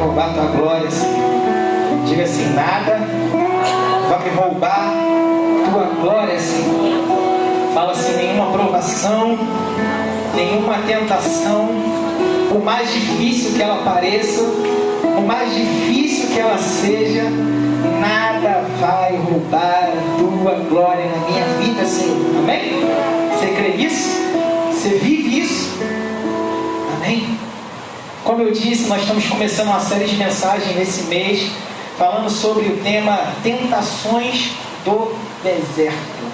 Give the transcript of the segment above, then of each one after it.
roubar tua glória, Senhor. Diga assim: nada vai me roubar tua glória, Senhor. Fala assim: nenhuma provação, nenhuma tentação, por mais difícil que ela pareça, por mais difícil que ela seja, nada vai roubar a tua glória na minha vida, Senhor. Amém? Você crê nisso? Você vive isso? Amém? Como eu disse, nós estamos começando uma série de mensagens nesse mês, falando sobre o tema Tentações do Deserto.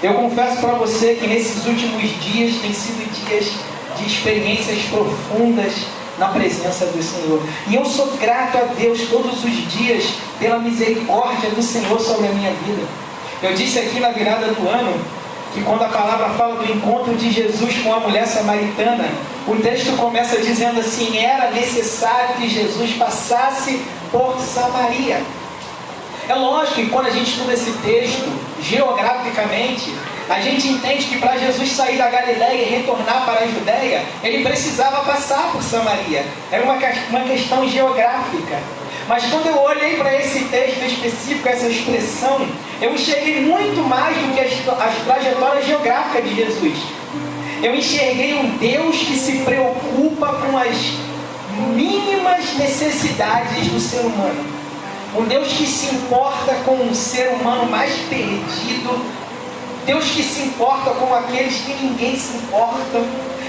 Eu confesso para você que nesses últimos dias têm sido dias de experiências profundas na presença do Senhor. E eu sou grato a Deus todos os dias pela misericórdia do Senhor sobre a minha vida. Eu disse aqui na virada do ano que quando a palavra fala do encontro de Jesus com a mulher samaritana, o texto começa dizendo assim: era necessário que Jesus passasse por Samaria. É lógico que quando a gente estuda esse texto, geograficamente, a gente entende que para Jesus sair da Galileia e retornar para a Judéia, ele precisava passar por Samaria. Era uma questão geográfica. Mas quando eu olhei para esse texto específico, essa expressão, eu enxerguei muito mais do que as trajetórias geográficas de Jesus. Eu enxerguei um Deus que se preocupa com as mínimas necessidades do ser humano. Um Deus que se importa com o ser humano mais perdido. Deus que se importa com aqueles que ninguém se importa.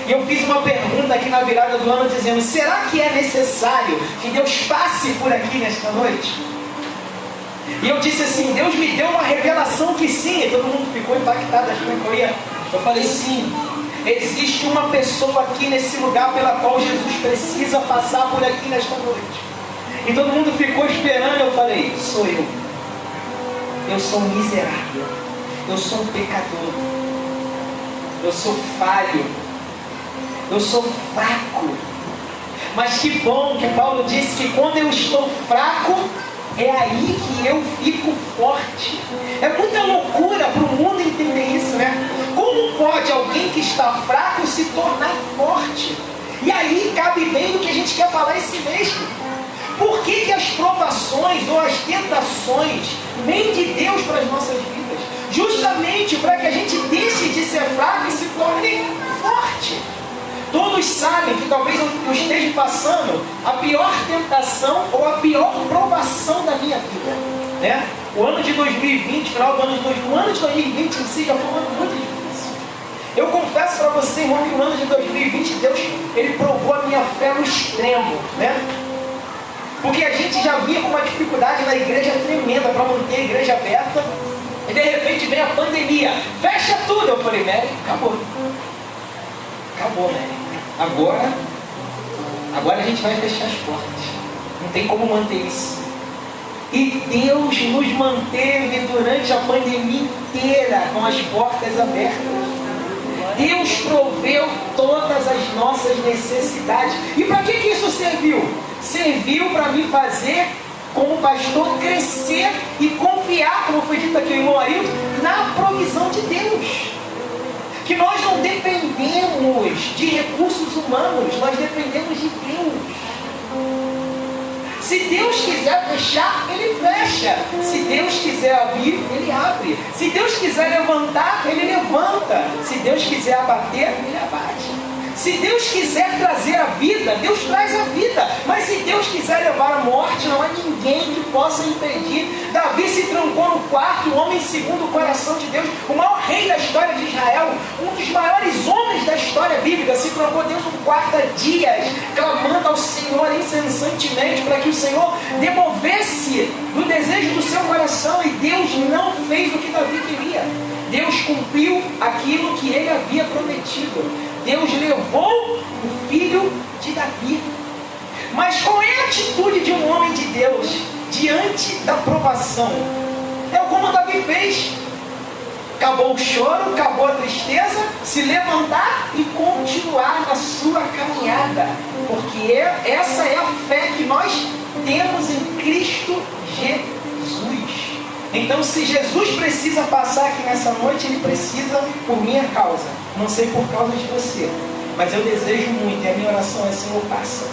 E eu fiz uma pergunta aqui na virada do ano dizendo: será que é necessário que Deus passe por aqui nesta noite? E eu disse assim: Deus me deu uma revelação que sim. E todo mundo ficou impactado, achando que eu ia. Eu falei: sim, existe uma pessoa aqui nesse lugar pela qual Jesus precisa passar por aqui nesta noite. E todo mundo ficou esperando. Eu falei: sou eu. Eu sou um miserável. Eu sou um pecador. Eu sou falho. Eu sou fraco. Mas que bom que Paulo disse que quando eu estou fraco, é aí que eu fico forte. É muita loucura para o mundo entender isso, né? Como pode alguém que está fraco se tornar forte? E aí cabe bem do que a gente quer falar esse mês. Por que as provações ou as tentações vêm de Deus para as nossas vidas? Justamente para que a gente deixe de ser fraco e se torne forte. Todos sabem que talvez eu esteja passando a pior tentação ou a pior provação da minha vida, né? O ano de 2020, final do ano de 2020 em si já foi um ano muito difícil. Eu confesso para você, irmão, que no ano de 2020 Deus, ele provou a minha fé no extremo, né? Porque a gente já via com uma dificuldade na igreja tremenda para manter a igreja aberta. E de repente vem a pandemia. Fecha tudo. Eu falei: Mary, acabou. Acabou, Mary. Agora a gente vai fechar as portas. Não tem como manter isso. E Deus nos manteve durante a pandemia inteira com as portas abertas. Deus proveu todas as nossas necessidades. E para que isso serviu? Serviu para me fazer, como pastor, crescer e confiar, como foi dito aqui o irmão Ailton, na provisão de Deus. Que nós não dependemos de recursos humanos, nós dependemos de Deus. Se Deus quiser fechar, Ele fecha. Se Deus quiser abrir, Ele abre. Se Deus quiser levantar, Ele levanta. Se Deus quiser abater, Ele abate. Se Deus quiser trazer a vida, Deus traz a vida. Mas se Deus quiser levar a morte, não há ninguém que possa impedir. Davi se trancou no quarto, o homem segundo o coração de Deus, o maior rei da história de Israel, um dos maiores homens da história bíblica, se trancou dentro do quarto há dias, clamando ao Senhor incessantemente para que o Senhor demovesse do desejo do seu coração. E Deus não fez o que Davi queria. Deus cumpriu aquilo que ele havia prometido. Deus levou o filho de Davi. Mas qual é a atitude de um homem de Deus diante da provação? É como Davi fez. Acabou o choro, acabou a tristeza, se levantar e continuar a sua caminhada. Porque essa é a fé que nós temos em Cristo Jesus. Então, se Jesus precisa passar aqui nessa noite, Ele precisa por minha causa. Não sei por causa de você, mas eu desejo muito, e a minha oração é: Senhor, passa.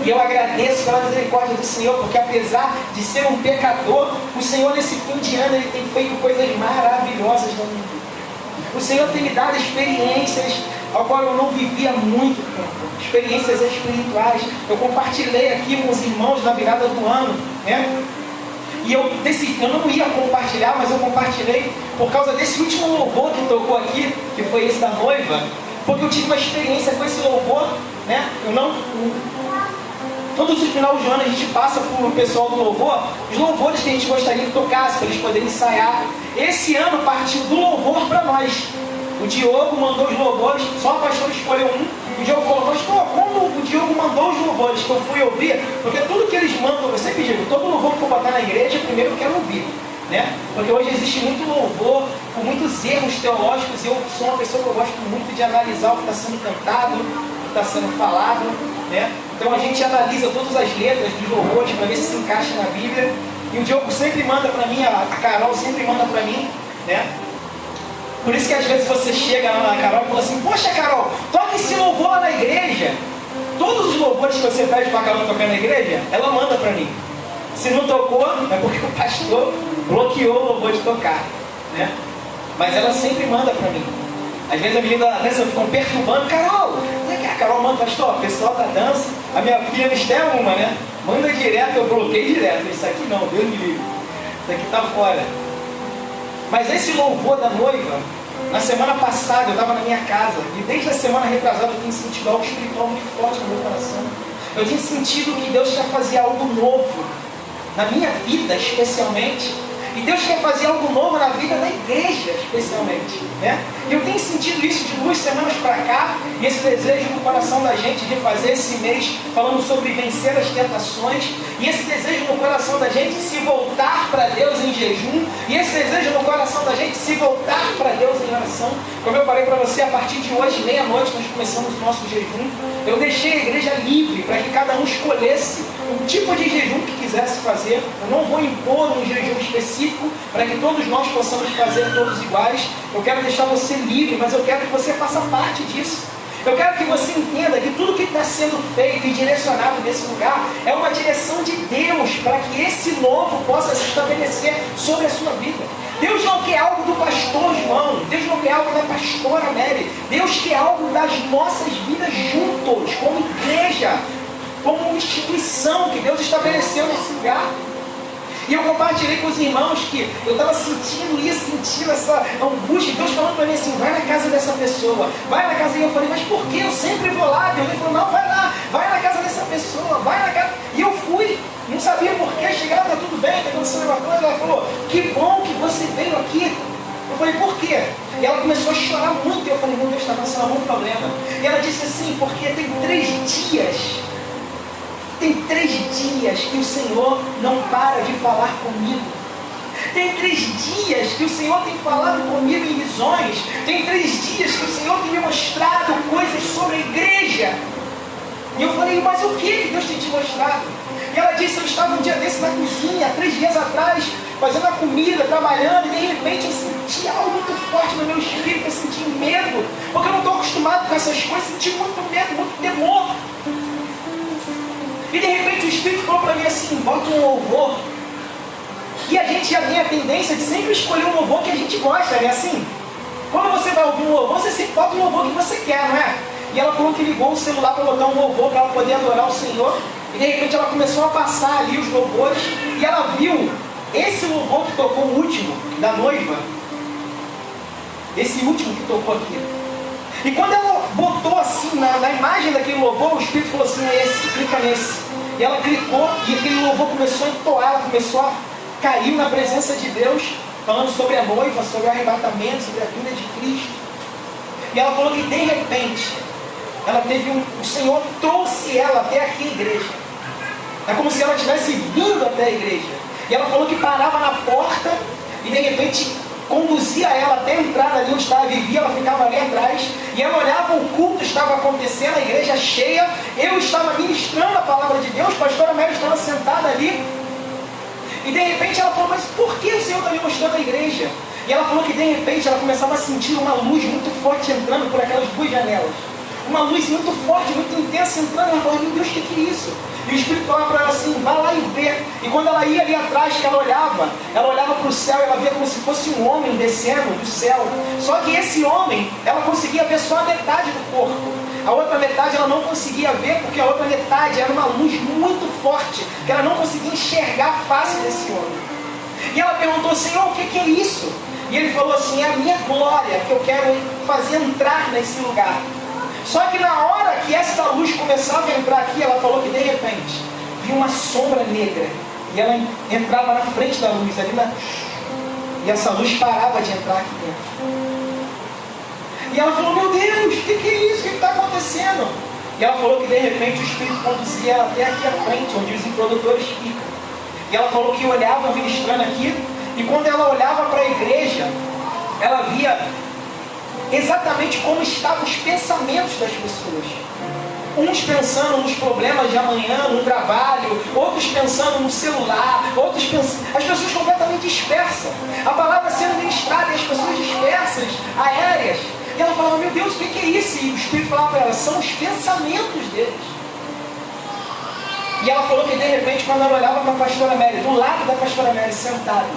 E eu agradeço pela misericórdia do Senhor, porque apesar de ser um pecador, o Senhor nesse fim de ano Ele tem feito coisas maravilhosas na minha vida. O Senhor tem me dado experiências ao qual eu não vivia há muito tempo, experiências espirituais. Eu compartilhei aqui com os irmãos na virada do ano, né? E eu não ia compartilhar, mas eu compartilhei por causa desse último louvor que tocou aqui, que foi esse da noiva, porque eu tive uma experiência com esse louvor, né? Todos os finais de ano a gente passa para o pessoal do louvor, os louvores que a gente gostaria que tocasse, para eles poderem ensaiar. Esse ano partiu do louvor para nós. O Diogo mandou os louvores, só o pastor escolheu um. O Diogo falou, pastor, como o Diogo mandou os louvores, que eu fui ouvir, porque tudo que eles mandam, eu sempre digo, todo louvor que for botar na igreja, primeiro eu quero ouvir, né? Porque hoje existe muito louvor, com muitos erros teológicos, e eu sou uma pessoa que eu gosto muito de analisar o que está sendo cantado, o que está sendo falado, né? Então a gente analisa todas as letras dos louvores para ver se encaixa na Bíblia. E o Diogo sempre manda para mim, a Carol sempre manda para mim, né? Por isso que às vezes você chega lá na Carol e fala assim, poxa Carol, toca esse louvor lá na igreja. Todos os louvores que você pede para a Carol tocar na igreja, ela manda para mim. Se não tocou, é porque o pastor bloqueou o louvor de tocar, né? Mas ela sempre manda para mim. Às vezes a menina da dança ficam perturbando, Carol, não é que a Carol manda, pastor, o pessoal da dança, a minha filha Misté é uma, né? Manda direto, eu bloqueei direto. Isso aqui não, Deus me livre. Isso aqui tá fora. Mas esse louvor da noiva, na semana passada eu estava na minha casa, e desde a semana retrasada eu tenho sentido algo espiritual muito forte no meu coração. Eu tenho sentido que Deus quer fazer algo novo, na minha vida especialmente, e Deus quer fazer algo novo na vida da igreja especialmente, né? E eu tenho sentido isso de 2 semanas para cá, e esse desejo no coração da gente de fazer esse mês falando sobre vencer as tentações, e esse desejo no coração da gente se voltar para Deus em jejum, e esse desejo no coração da gente se voltar para Deus em oração. Como eu falei para você, a partir de hoje, meia-noite, nós começamos o nosso jejum. Eu deixei a igreja livre para que cada um escolhesse o tipo de jejum que quisesse fazer. Eu não vou impor um jejum específico para que todos nós possamos fazer todos iguais. Eu quero deixar você livre, mas eu quero que você faça parte disso. Eu quero que você entenda que tudo que está sendo feito e direcionado nesse lugar é uma direção de Deus para que esse novo possa se estabelecer sobre a sua vida. Deus não quer algo do pastor João, Deus não quer algo da pastora Mary, Deus quer algo das nossas vidas juntos, como igreja, como uma instituição que Deus estabeleceu nesse lugar. E eu compartilhei com os irmãos que eu estava sentindo isso, sentindo essa angústia. Deus falando para mim assim, vai na casa dessa pessoa, vai na casa. E eu falei, mas por que? Eu sempre vou lá. Deus falou, não, vai lá, vai na casa dessa pessoa, vai na casa. E eu fui, não sabia por que, chegava, tá tudo bem, tá acontecendo uma coisa. Ela falou, que bom que você veio aqui. Eu falei, por quê? E ela começou a chorar muito. E eu falei, meu Deus, está passando algum problema. E ela disse assim, porque tem 3 dias. Tem 3 dias que o Senhor não para de falar comigo. Tem 3 dias que o Senhor tem falado comigo em visões. Tem 3 dias que o Senhor tem me mostrado coisas sobre a igreja. E eu falei, mas o que Deus tem te mostrado? E ela disse, eu estava um dia desse na cozinha, 3 dias atrás, fazendo a comida, trabalhando, e de repente eu senti algo muito forte no meu espírito, eu senti medo, porque eu não estou acostumado com essas coisas, senti muito medo, muito temor. E de repente o Espírito falou para mim assim, bota um louvor. E a gente já tem a tendência de sempre escolher um louvor que a gente gosta, né? Assim, quando você vai ouvir um louvor, você sempre bota um louvor que você quer, não é? E ela falou que ligou o celular para botar um louvor para ela poder adorar o Senhor. E de repente ela começou a passar ali os louvores. E ela viu esse louvor que tocou o último, da noiva. Esse último que tocou aqui. E quando ela botou assim na imagem daquele louvor, o Espírito falou assim, é esse, clica nesse. E ela clicou e aquele louvor começou a entoar, ela começou a cair na presença de Deus, falando sobre a noiva, sobre o arrebatamento, sobre a vinda de Cristo. E ela falou que de repente, ela teve o Senhor trouxe ela até aqui a igreja. É como se ela tivesse vindo até a igreja. E ela falou que parava na porta e de repente conduzia ela até a entrada ali onde estava vivia, ela ficava ali atrás, e ela olhava, o culto estava acontecendo, a igreja cheia, eu estava ministrando a palavra de Deus, a pastora Mary estava sentada ali, e de repente ela falou, mas por que o Senhor está me mostrando a igreja? E ela falou que de repente ela começava a sentir uma luz muito forte entrando por aquelas 2 janelas. uma luz muito forte, muito intensa entrando. Ela falou, meu Deus, o que é isso? E o Espírito falava para ela assim, vai lá e vê. E quando ela ia ali atrás, que ela olhava para o céu, ela via como se fosse um homem descendo do céu. Só que esse homem, ela conseguia ver só a metade do corpo. A outra metade ela não conseguia ver, porque a outra metade era uma luz muito forte, que ela não conseguia enxergar a face desse homem. E ela perguntou, Senhor, o que é isso? E ele falou assim, é a minha glória que eu quero fazer entrar nesse lugar. Só que na hora que essa luz começava a entrar aqui, ela falou que de repente viu uma sombra negra. E ela entrava na frente da luz, e essa luz parava de entrar aqui dentro. E ela falou, meu Deus, o que é isso? O que está acontecendo? E ela falou que de repente o Espírito conduzia ela até aqui à frente, onde os introdutores ficam. E ela falou que olhava ministrando aqui, e quando ela olhava para a igreja, ela via exatamente como estavam os pensamentos das pessoas. Uns pensando nos problemas de amanhã, no trabalho, outros pensando no celular, outros pensando... As pessoas completamente dispersas. A palavra sendo ministrada e as pessoas dispersas, aéreas. E ela falava, meu Deus, o que é isso? E o Espírito falava para ela, são os pensamentos deles. E ela falou que de repente, quando ela olhava para a pastora Mary, do lado da pastora Mary sentada,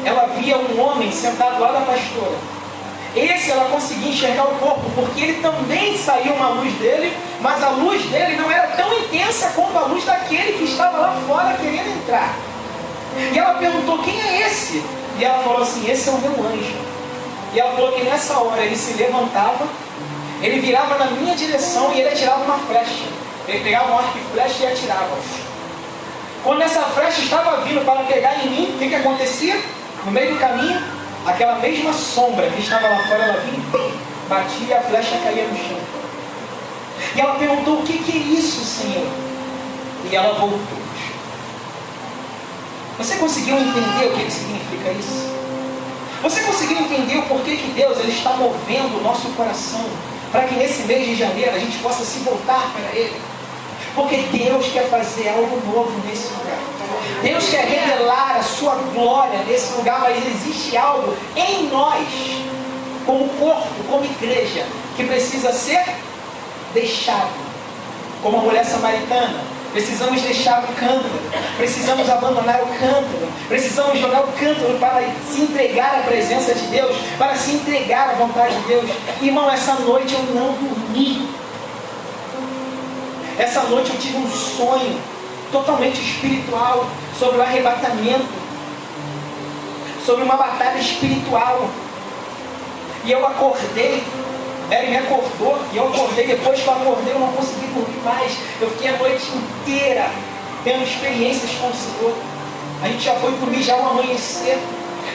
ela via um homem sentado lá da pastora. Esse ela conseguia enxergar o corpo, porque ele também saiu uma luz dele, mas a luz dele não era tão intensa quanto a luz daquele que estava lá fora querendo entrar. E ela perguntou, quem é esse? E ela falou assim, esse é o meu anjo. E ela falou que nessa hora ele se levantava, ele virava na minha direção e ele atirava uma flecha. Ele pegava um arco e flecha e atirava. Quando essa flecha estava vindo para pegar em mim, o que acontecia? No meio do caminho, aquela mesma sombra que estava lá fora, ela vinha, batia e a flecha caía no chão. E ela perguntou, o que é isso, Senhor? E ela voltou. Você conseguiu entender o que significa isso? Você conseguiu entender o porquê que Deus ele está movendo o nosso coração para que nesse mês de janeiro a gente possa se voltar para Ele? Porque Deus quer fazer algo novo nesse lugar. Deus quer revelar a sua glória nesse lugar, mas existe algo em nós, como corpo, como igreja, que precisa ser deixado. Como a mulher samaritana. Precisamos deixar o cântaro, precisamos abandonar o cântaro, precisamos jogar o cântaro para se entregar à presença de Deus, para se entregar à vontade de Deus. Irmão, essa noite eu não dormi. Essa noite eu tive um sonho totalmente espiritual sobre o arrebatamento, sobre uma batalha espiritual. E eu acordei. Ele me acordou e eu acordei. Depois que eu acordei, eu não consegui dormir mais. Eu fiquei a noite inteira tendo experiências com o Senhor. A gente já foi dormir já ao amanhecer.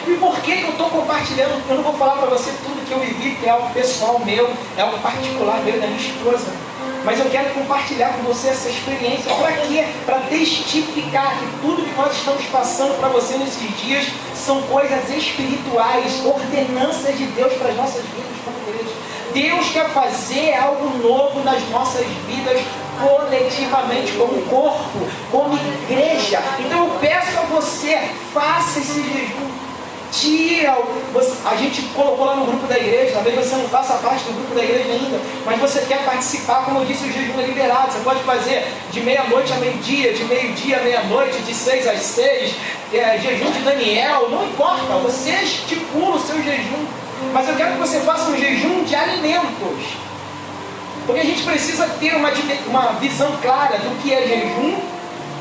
E por que eu estou compartilhando? Eu não vou falar para você tudo que eu vivi, que é algo pessoal meu, é algo particular meu e da minha esposa. Mas eu quero compartilhar com você essa experiência. Para quê? Para testificar que tudo que nós estamos passando para você nesses dias são coisas espirituais, ordenanças de Deus para as nossas vidas como igreja. Deus quer fazer algo novo nas nossas vidas, coletivamente, como corpo, como igreja. Então eu peço a você, faça esse jejum. A gente colocou lá no grupo da igreja, talvez você não faça parte do grupo da igreja ainda, mas você quer participar, como eu disse, o jejum é liberado. Você pode fazer de meia-noite a meio-dia, de meio-dia a meia-noite, de 6 às 6, jejum de Daniel, não importa, você estipula o seu jejum. Mas eu quero que você faça um jejum de alimentos. Porque a gente precisa ter uma visão clara do que é jejum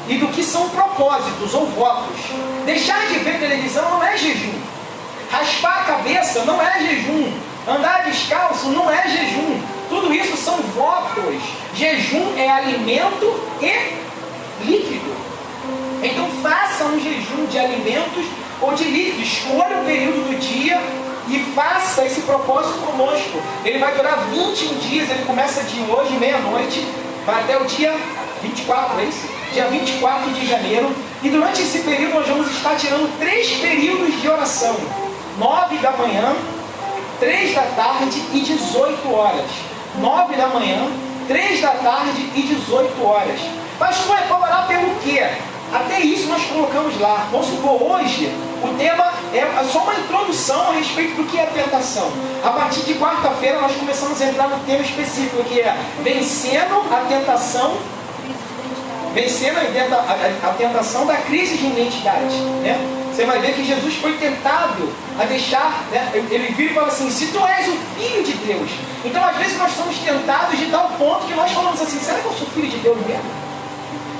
e do que são propósitos ou votos. Deixar de ver televisão não é jejum. Raspar a cabeça não é jejum. Andar descalço não é jejum. Tudo isso são votos. Jejum é alimento e líquido. Então faça um jejum de alimentos ou de líquido. Escolha o período do dia e faça esse propósito conosco. Ele vai durar 21 dias, ele começa de hoje, meia-noite, vai até o dia 24, é isso? Dia 24 de janeiro. E durante esse período nós vamos estar tirando 3 períodos de oração. 9 da manhã, 3 da tarde e 18 horas. 9 da manhã, 3 da tarde e 18 horas. Pastor, é para orar pelo quê? Até isso nós colocamos lá. Vamos supor, hoje o tema é só uma introdução a respeito do que é a tentação. A partir de quarta-feira nós começamos a entrar no tema específico, que é vencendo a tentação, vencendo a tentação da crise de identidade, né? Você vai ver que Jesus foi tentado a deixar, né? Ele vira e fala assim, se tu és o Filho de Deus. Então às vezes nós somos tentados de tal ponto que nós falamos assim, será que eu sou Filho de Deus mesmo?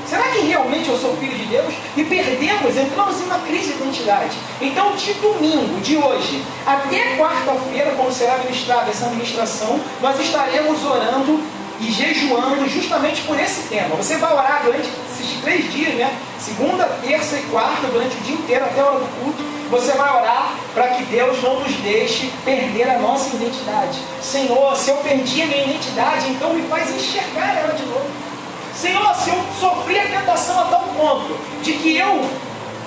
Será que realmente eu sou Filho de Deus? E perdemos, entramos em uma crise de identidade. Então de domingo, de hoje, até quarta-feira, quando será ministrada essa ministração, nós estaremos orando e jejuando justamente por esse tema. Você vai orar durante esses 3 dias, né? Segunda, terça e quarta, durante o dia inteiro, até a hora do culto. Você vai orar para que Deus não nos deixe perder a nossa identidade. Senhor, se eu perdi a minha identidade, então me faz enxergar ela de novo. Senhor, se eu sofri a tentação a tal ponto de que eu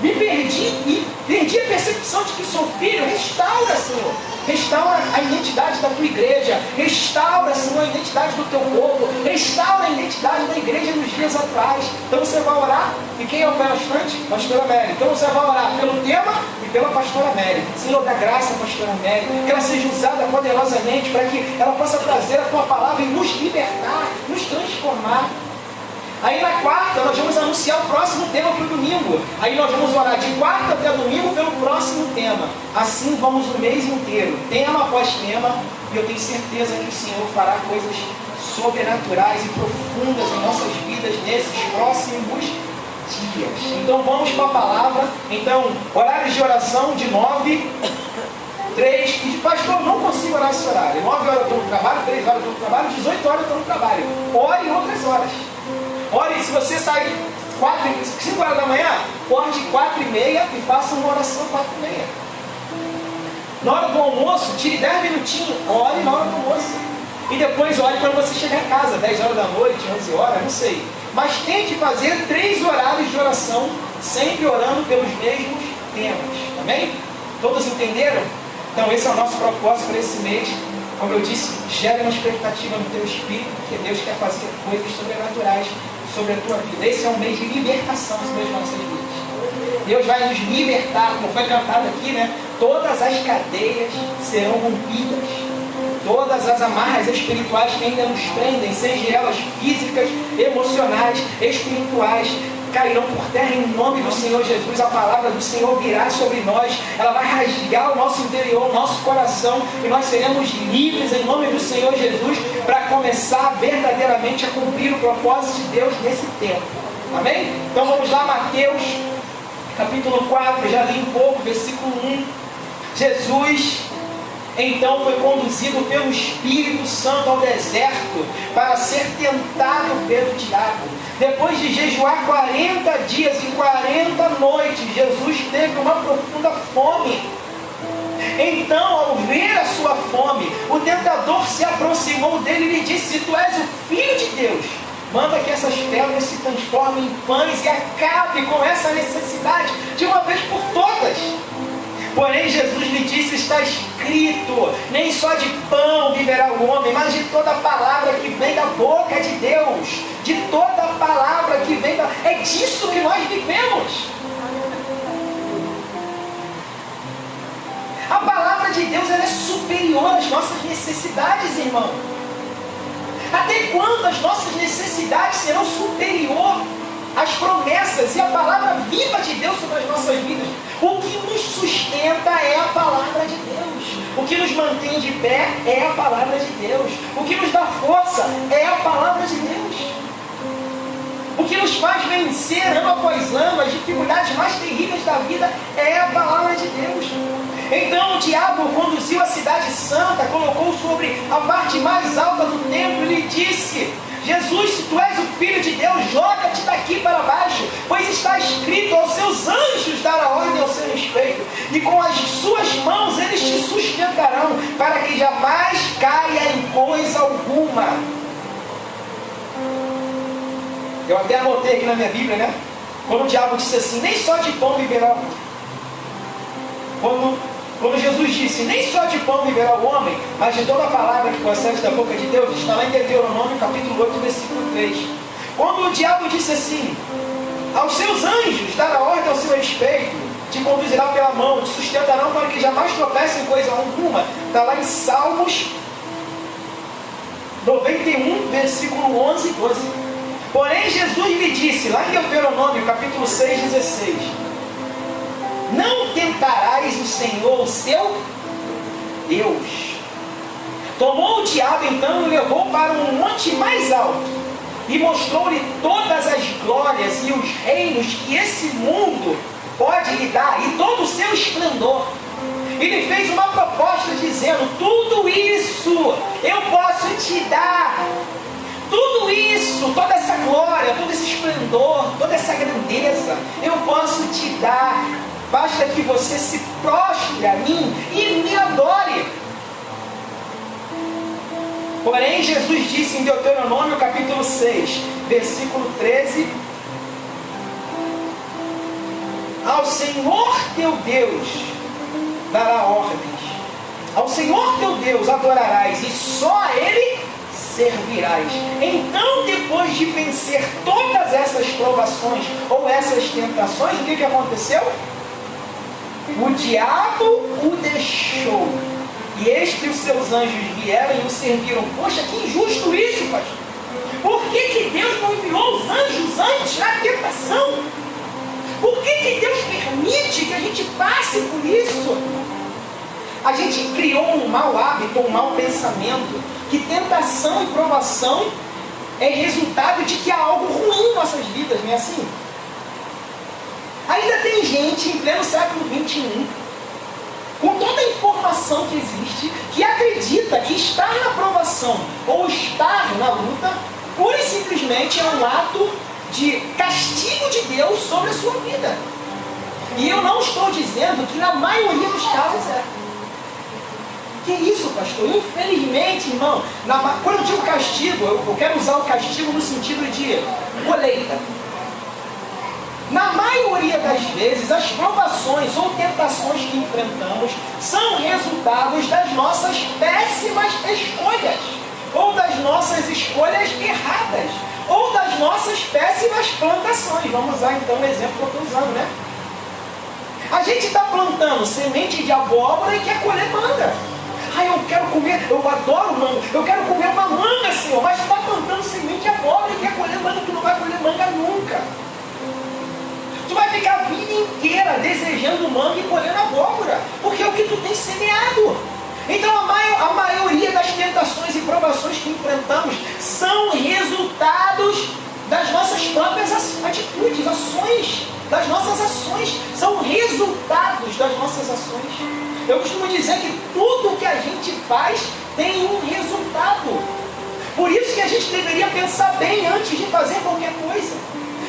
me perdi e perdi a percepção de que sou filho, restaura, Senhor. Restaura a identidade da tua igreja. Restaura, Senhor, a identidade do teu povo. Restaura a identidade da igreja nos dias atuais. Então você vai orar. E quem é o palestrante? Pastora Mary. Então você vai orar pelo tema e pela pastora Mary. Senhor, dá graça, pastora Mary. Que ela seja usada poderosamente para que ela possa trazer a tua palavra e nos libertar, nos transformar. Aí na quarta nós vamos anunciar o próximo tema para o domingo. Aí nós vamos orar de quarta até domingo pelo próximo tema. Assim vamos o mês inteiro, tema após tema. E eu tenho certeza que o Senhor fará coisas sobrenaturais e profundas em nossas vidas nesses próximos dias. Então vamos para a palavra. Então, horários de oração de 9, 3, e de pastor, não consigo orar esse horário. 9 horas eu estou no trabalho, 3 horas eu estou no trabalho, 18 horas eu estou no trabalho. Ore em outras horas. Ore, se você sai 5 horas da manhã, ore de 4h30 e faça uma oração 4h30. Na hora do almoço, tire 10 minutinhos, ore na hora do almoço. E depois ore quando você chegar em casa, 10 horas da noite, 11 horas, não sei. Mas tente fazer 3 horários de oração, sempre orando pelos mesmos temas. Amém? Todos entenderam? Então esse é o nosso propósito para esse mês. Como eu disse, gere uma expectativa no teu espírito, porque Deus quer fazer coisas sobrenaturais sobre a tua vida. Esse é um mês de libertação sobre as nossas vidas. Deus vai nos libertar, como foi cantado aqui, né? Todas as cadeias serão rompidas. Todas as amarras espirituais que ainda nos prendem, sejam elas físicas, emocionais, espirituais, cairão por terra em nome do Senhor Jesus. A palavra do Senhor virá sobre nós. Ela vai rasgar o nosso interior, o nosso coração, e nós seremos livres em nome do Senhor Jesus para começar verdadeiramente a cumprir o propósito de Deus nesse tempo. Amém? Então vamos lá, Mateus capítulo 4, já li um pouco, versículo 1. Jesus então foi conduzido pelo Espírito Santo ao deserto para ser tentado pelo diabo. Depois de jejuar 40 dias e 40 noites, Jesus teve uma profunda fome. Então, ao ver a sua fome, o tentador se aproximou dele e lhe disse: se tu és o Filho de Deus, manda que essas pedras se transformem em pães e acabe com essa necessidade de uma vez por todas. Porém Jesus lhe disse: está escrito, nem só de pão viverá o homem, mas de toda palavra que vem da boca de Deus. De toda palavra que vem da... É disso que nós vivemos. A palavra de Deus, ela é superior às nossas necessidades, irmão. Até quando as nossas necessidades serão superior às promessas e a palavra viva de Deus sobre as nossas vidas? O que nos sustenta é a palavra de Deus. O que nos mantém de pé é a palavra de Deus. O que nos dá força é a palavra de Deus. O que nos faz vencer ano após ano as dificuldades mais terríveis da vida é a palavra de Deus. Então o diabo conduziu a cidade santa, colocou sobre a parte mais alta do templo e lhe disse: Jesus, se tu és o Filho de Deus, joga-te daqui para baixo, pois está escrito: aos seus anjos dará ordem ao seu respeito, e com as suas mãos eles te sustentarão, para que jamais caia em coisa alguma. Eu até anotei aqui na minha Bíblia, né? Quando o diabo disse assim: nem só de pão viverá. Quando Jesus disse: nem só de pão viverá o homem, mas de toda a palavra que procede da boca de Deus, está lá em Deuteronômio capítulo 8, versículo 3. Quando o diabo disse assim: aos seus anjos dará ordem ao seu respeito, te conduzirá pela mão, te sustentarão para que jamais tropece em coisa alguma. Está lá em Salmos 91, versículo 11 e 12. Porém Jesus lhe disse, lá em Deuteronômio, capítulo 6, 16: não tentarás o Senhor, o seu Deus. Tomou o diabo então e o levou para um monte mais alto e mostrou-lhe todas as glórias e os reinos que esse mundo pode lhe dar e todo o seu esplendor. E lhe fez uma proposta dizendo: tudo isso eu posso te dar. Tudo isso, toda essa glória, todo esse esplendor, toda essa grandeza, eu posso te dar. Basta que você se prostre a mim e me adore. Porém, Jesus disse em Deuteronômio capítulo 6, versículo 13: ao Senhor teu Deus dará ordens, ao Senhor teu Deus adorarás e só a Ele servirás. Então, depois de vencer todas essas provações ou essas tentações, o que aconteceu? O diabo o deixou, e eis que os seus anjos vieram e o serviram. Poxa, que injusto isso, pastor. Por que Deus não enviou os anjos antes na tentação? Por que Deus permite que a gente passe por isso? A gente criou um mau hábito, um mau pensamento, que tentação e provação é resultado de que há algo ruim em nossas vidas, não é assim? Ainda tem gente em pleno século XXI, com toda a informação que existe, que acredita que estar na provação ou estar na luta, pura e simplesmente é um ato de castigo de Deus sobre a sua vida. E eu não estou dizendo que na maioria dos casos é. Que isso, pastor? Infelizmente, irmão, quando eu digo castigo, eu quero usar o castigo no sentido de colheita. Na maioria das vezes, as provações ou tentações que enfrentamos são resultados das nossas péssimas escolhas, ou das nossas escolhas erradas, ou das nossas péssimas plantações. Vamos usar então o exemplo que eu estou usando, né? A gente está plantando semente de abóbora e quer colher manga. Eu quero comer, eu adoro manga, eu quero comer uma manga, Senhor, mas tu está plantando semente de abóbora e quer colher manga, tu não vai colher manga nunca. Tu vai ficar a vida inteira desejando manga e colhendo abóbora, porque é o que tu tem semeado. Então a maioria das tentações e provações que enfrentamos são resultados das nossas próprias atitudes, ações, das nossas ações, são resultados das nossas ações. Eu costumo dizer que tudo que a gente faz tem um resultado. Por isso que a gente deveria pensar bem antes de fazer qualquer coisa.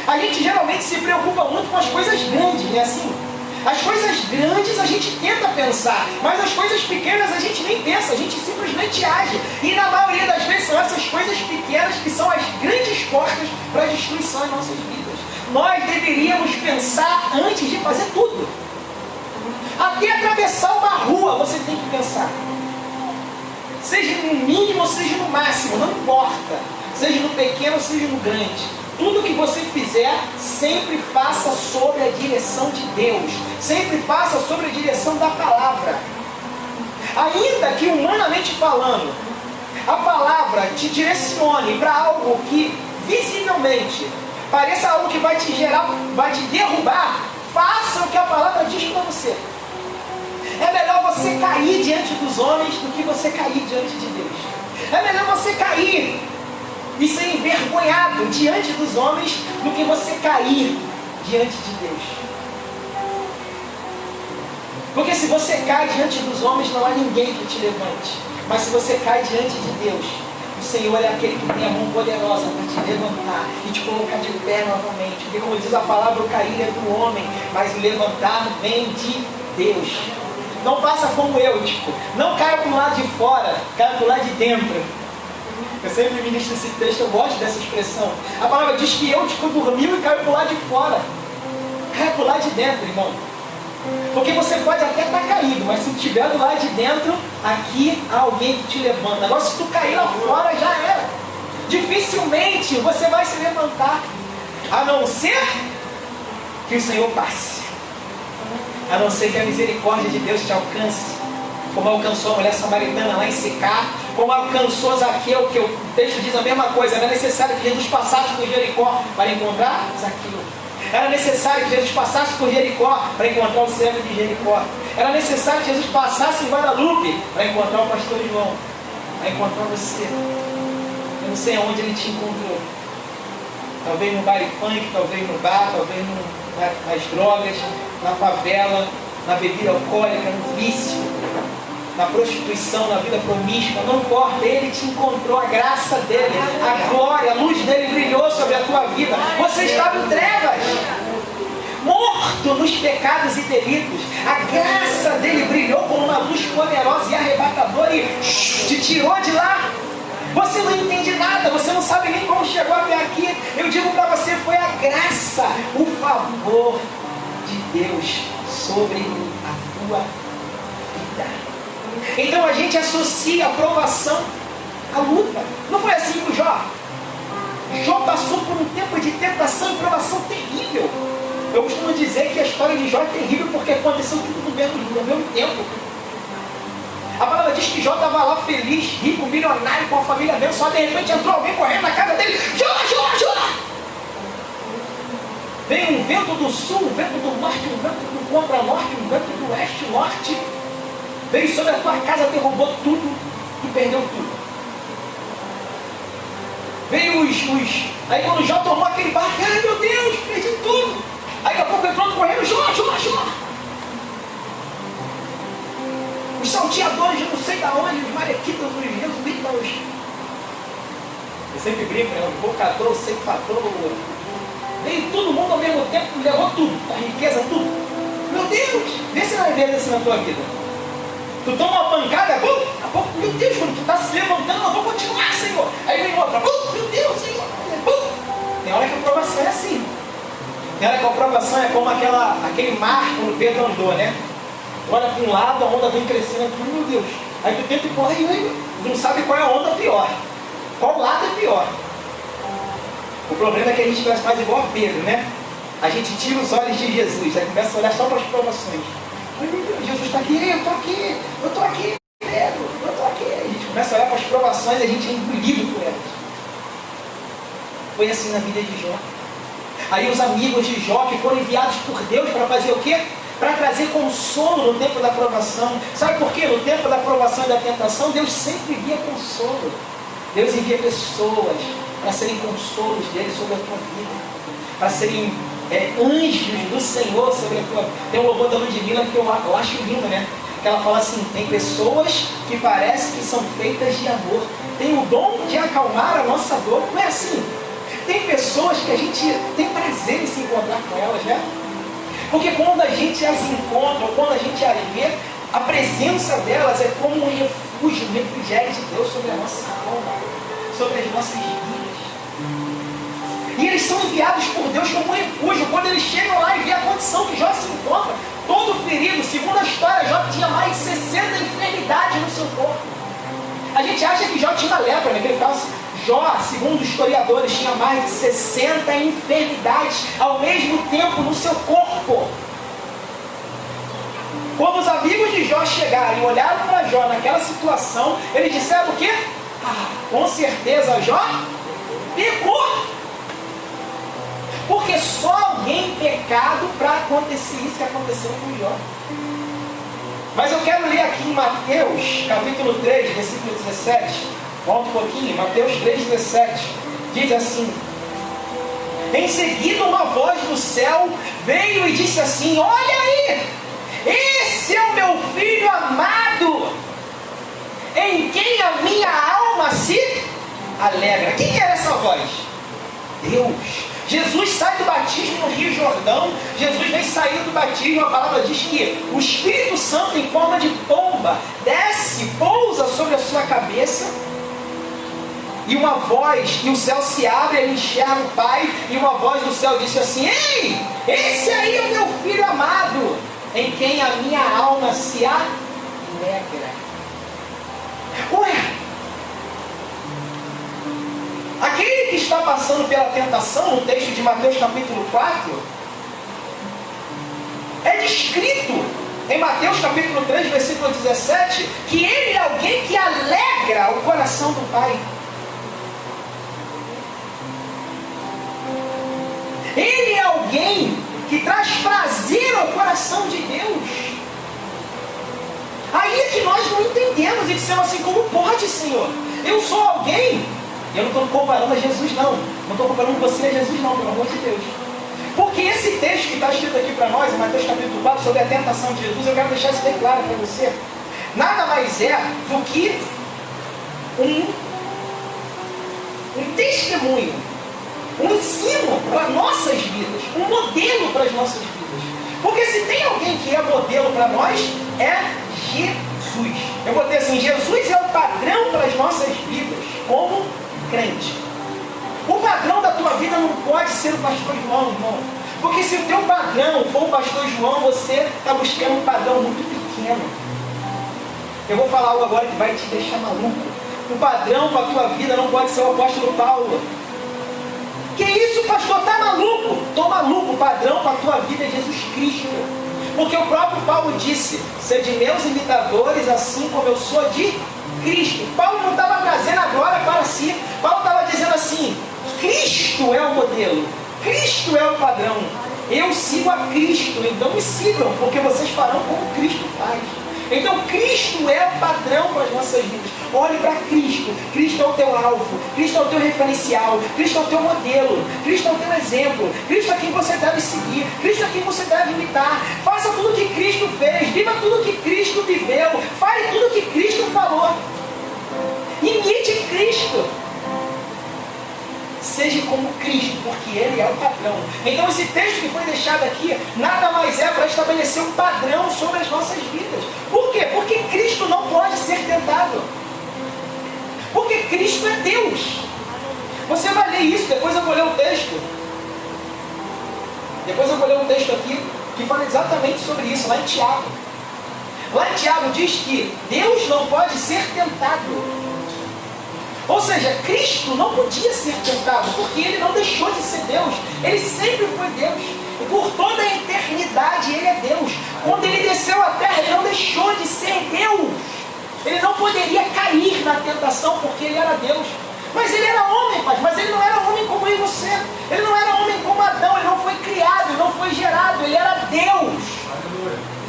A gente geralmente se preocupa muito com as coisas grandes, né? Assim, as coisas grandes a gente tenta pensar, mas as coisas pequenas a gente nem pensa, a gente simplesmente age. E na maioria das vezes são essas coisas pequenas que são as grandes portas para a destruição em nossas vidas. Nós deveríamos pensar antes de fazer tudo. Até atravessar uma rua você tem que pensar. Seja no mínimo ou seja no máximo, não importa. Seja no pequeno ou seja no grande. Tudo que você fizer, sempre faça sob a direção de Deus. Sempre faça sobre a direção da palavra. Ainda que humanamente falando, a palavra te direcione para algo que visivelmente pareça algo que vai te gerar, vai te derrubar, faça o que a palavra diz para você. É melhor você cair diante dos homens do que você cair diante de Deus. É melhor você cair e ser envergonhado diante dos homens do que você cair diante de Deus. Porque se você cai diante dos homens, não há ninguém que te levante. Mas se você cai diante de Deus, o Senhor é aquele que tem a mão poderosa para te levantar e te colocar de pé novamente. Porque como diz a palavra, o cair é do homem, mas o levantar vem de Deus. Não faça como eu, não caia para o lado de fora, caia para o lado de dentro. Eu sempre ministro esse texto, eu gosto dessa expressão. A palavra diz que eu dormiu e caiu para o lado de fora. Caia para o lado de dentro, irmão. Porque você pode até estar caído, mas se estiver do lado de dentro, aqui há alguém que te levanta. Agora se tu cair lá fora, já era. Dificilmente você vai se levantar, a não ser que o Senhor passe. a não ser que a misericórdia de Deus te alcance, como alcançou a mulher samaritana lá em Sicar, como alcançou Zaqueu, que o texto diz a mesma coisa. Era necessário que Jesus passasse por Jericó para encontrar Zaqueu. Era necessário que Jesus passasse por Jericó para encontrar o servo de Jericó. Era necessário que Jesus passasse em Guadalupe para encontrar o pastor João, para encontrar você. Eu não sei aonde ele te encontrou. Talvez no baile funk, talvez no bar, talvez nas drogas, na favela, na bebida alcoólica, no vício, na prostituição, na vida promíscua. Não importa, ele te encontrou, a graça dele, a glória, a luz dele brilhou sobre a tua vida. Você estava em trevas, morto nos pecados e delitos. A graça dele brilhou como uma luz poderosa e arrebatadora e te tirou de lá. Você não entende nada, você não sabe nem como chegou até aqui. Eu digo para você, foi a graça, o favor de Deus sobre a tua vida. Então a gente associa a provação à luta. Não foi assim com Jó? Jó passou por um tempo de tentação e provação terrível. Eu costumo dizer que a história de Jó é terrível porque aconteceu tudo no mesmo tempo. A palavra diz que Jó estava lá feliz, rico, milionário, com a família abençoada. De repente entrou alguém correndo na casa dele. Jó, Jó, Jó! Veio um vento do sul, um vento do norte, um vento do contra-norte, um vento do oeste-norte. Veio sobre a tua casa, derrubou tudo e perdeu tudo. Veio Aí quando Jó tomou aquele barco, ai meu Deus, perdi tudo. Aí daqui a pouco entrou correndo, Jó, Jó, Jó. Os salteadores, eu não sei de onde, os malequitas, os jesuítas. Eu sempre brinco, né? O bocador, o ceifador. Veio todo mundo ao mesmo tempo, levou tudo, a riqueza, tudo. Meu Deus, vê se não é ver assim na tua vida. Tu toma uma pancada, a pouco, meu Deus, quando tu está se levantando, eu vou continuar, Senhor. Aí vem outra, meu Deus, Senhor. Tem hora que a provação é assim. Tem hora que a provação é como aquele mar quando Pedro andou, né? Tu olha para um lado, a onda vem crescendo, meu Deus. Aí tu tenta empurrar e não sabe qual é a onda pior. Qual lado é pior? O problema é que a gente faz igual a Pedro, né? A gente tira os olhos de Jesus, aí começa a olhar só para as provações. Ai meu Deus, Jesus está aqui, eu estou aqui, Pedro, eu estou aqui. A gente começa a olhar para as provações e a gente é engolido por elas. Foi assim na vida de Jó. Aí os amigos de Jó que foram enviados por Deus para fazer o quê? Para trazer consolo no tempo da provação. Sabe por quê? No tempo da provação e da tentação, Deus sempre envia consolo. Deus envia pessoas para serem consolos dele sobre a tua vida, para serem anjos do Senhor sobre a tua vida. Tem um louvor da Ludmilla que eu acho lindo, né? Que ela fala assim, tem pessoas que parecem que são feitas de amor, tem o dom de acalmar a nossa dor. Não é assim? Tem pessoas que a gente tem prazer em se encontrar com elas, né? Porque quando a gente as encontra, ou quando a gente as vê, a presença delas é como um refúgio, um refrigério de Deus sobre a nossa alma, sobre as nossas vidas. E eles são enviados por Deus como um refúgio. Quando eles chegam lá e vê a condição que Jó se encontra, todo ferido, segundo a história, Jó tinha mais de 60 enfermidades no seu corpo. A gente acha que Jó tinha lepra, naquele caso. Jó, segundo os historiadores, tinha mais de 60 enfermidades ao mesmo tempo no seu corpo. Quando os amigos de Jó chegaram e olharam para Jó naquela situação, eles disseram o quê? Com certeza Jó pecou. Porque só alguém pecado para acontecer isso que aconteceu com Jó. Mas eu quero ler aqui em Mateus, capítulo 3, versículo 17. Volta um pouquinho, Mateus 3,17. Diz assim: em seguida uma voz do céu veio e disse assim: olha aí, esse é o meu filho amado, em quem a minha alma se alegra. Quem era essa voz? Deus. Jesus sai do batismo no Rio Jordão. Jesus vem sair do batismo. A palavra diz que o Espírito Santo em forma de pomba desce, pousa sobre a sua cabeça. E uma voz, e o céu se abre, ele enxerga o Pai, e uma voz do céu disse assim: ei, esse aí é o meu filho amado, em quem a minha alma se alegra. Ué, aquele que está passando pela tentação, no texto de Mateus capítulo 4, É descrito em Mateus capítulo 3, versículo 17, que ele é alguém que alegra o coração do Pai. Ele é alguém que traz prazer ao coração de Deus. Aí é que nós não entendemos e dissemos assim: como pode, Senhor? Eu sou alguém. Eu não estou comparando a Jesus, não. Não estou comparando você a Jesus, não, pelo amor de Deus. Porque esse texto que está escrito aqui para nós, em Mateus capítulo 4, sobre a tentação de Jesus, eu quero deixar isso bem claro para você. Nada mais é do que um testemunho, um ensino para nossas vidas, um modelo para as nossas vidas. Porque se tem alguém que é modelo para nós, é Jesus. Eu botei assim: Jesus é o padrão para as nossas vidas, como crente. O padrão da tua vida não pode ser o pastor João, irmão. Porque se o teu padrão for o pastor João, você está buscando um padrão muito pequeno. Eu vou falar algo agora que vai te deixar maluco. O padrão para a tua vida não pode ser o apóstolo Paulo. Que isso, pastor? Tá maluco? Tô maluco. O padrão para a tua vida é Jesus Cristo. Porque o próprio Paulo disse: sede meus imitadores, assim como eu sou de Cristo. Paulo não estava trazendo a glória para si. Paulo estava dizendo assim: Cristo é o modelo, Cristo é o padrão. Eu sigo a Cristo, então me sigam, porque vocês farão como Cristo faz. Então Cristo é o padrão para as nossas vidas. Olhe para Cristo. Cristo é o teu alvo, Cristo é o teu referencial, Cristo é o teu modelo, Cristo é o teu exemplo, Cristo é quem você deve seguir, Cristo é quem você deve imitar. Faça tudo o que Cristo fez, viva tudo o que Cristo viveu, fale tudo o que Cristo falou. Imite Cristo. Seja como Cristo, porque Ele é o padrão. Então esse texto que foi deixado aqui nada mais é para estabelecer um padrão sobre as nossas vidas. Por quê? Porque Cristo não pode ser tentado. Porque Cristo é Deus. Você vai ler isso, depois eu vou ler o texto. Depois eu vou ler um texto aqui que fala exatamente sobre isso, lá em Tiago. Lá em Tiago diz que Deus não pode ser tentado. Ou seja, Cristo não podia ser tentado, porque Ele não deixou de ser Deus. Ele sempre foi Deus. E por toda a eternidade Ele é Deus. Quando Ele desceu à terra, Ele não deixou de ser Deus. Ele não poderia cair na tentação, porque Ele era Deus. Mas Ele era homem, pai. Mas Ele não era homem como eu e você. Ele não era homem como Adão. Ele não foi criado, Ele não foi gerado. Ele era Deus.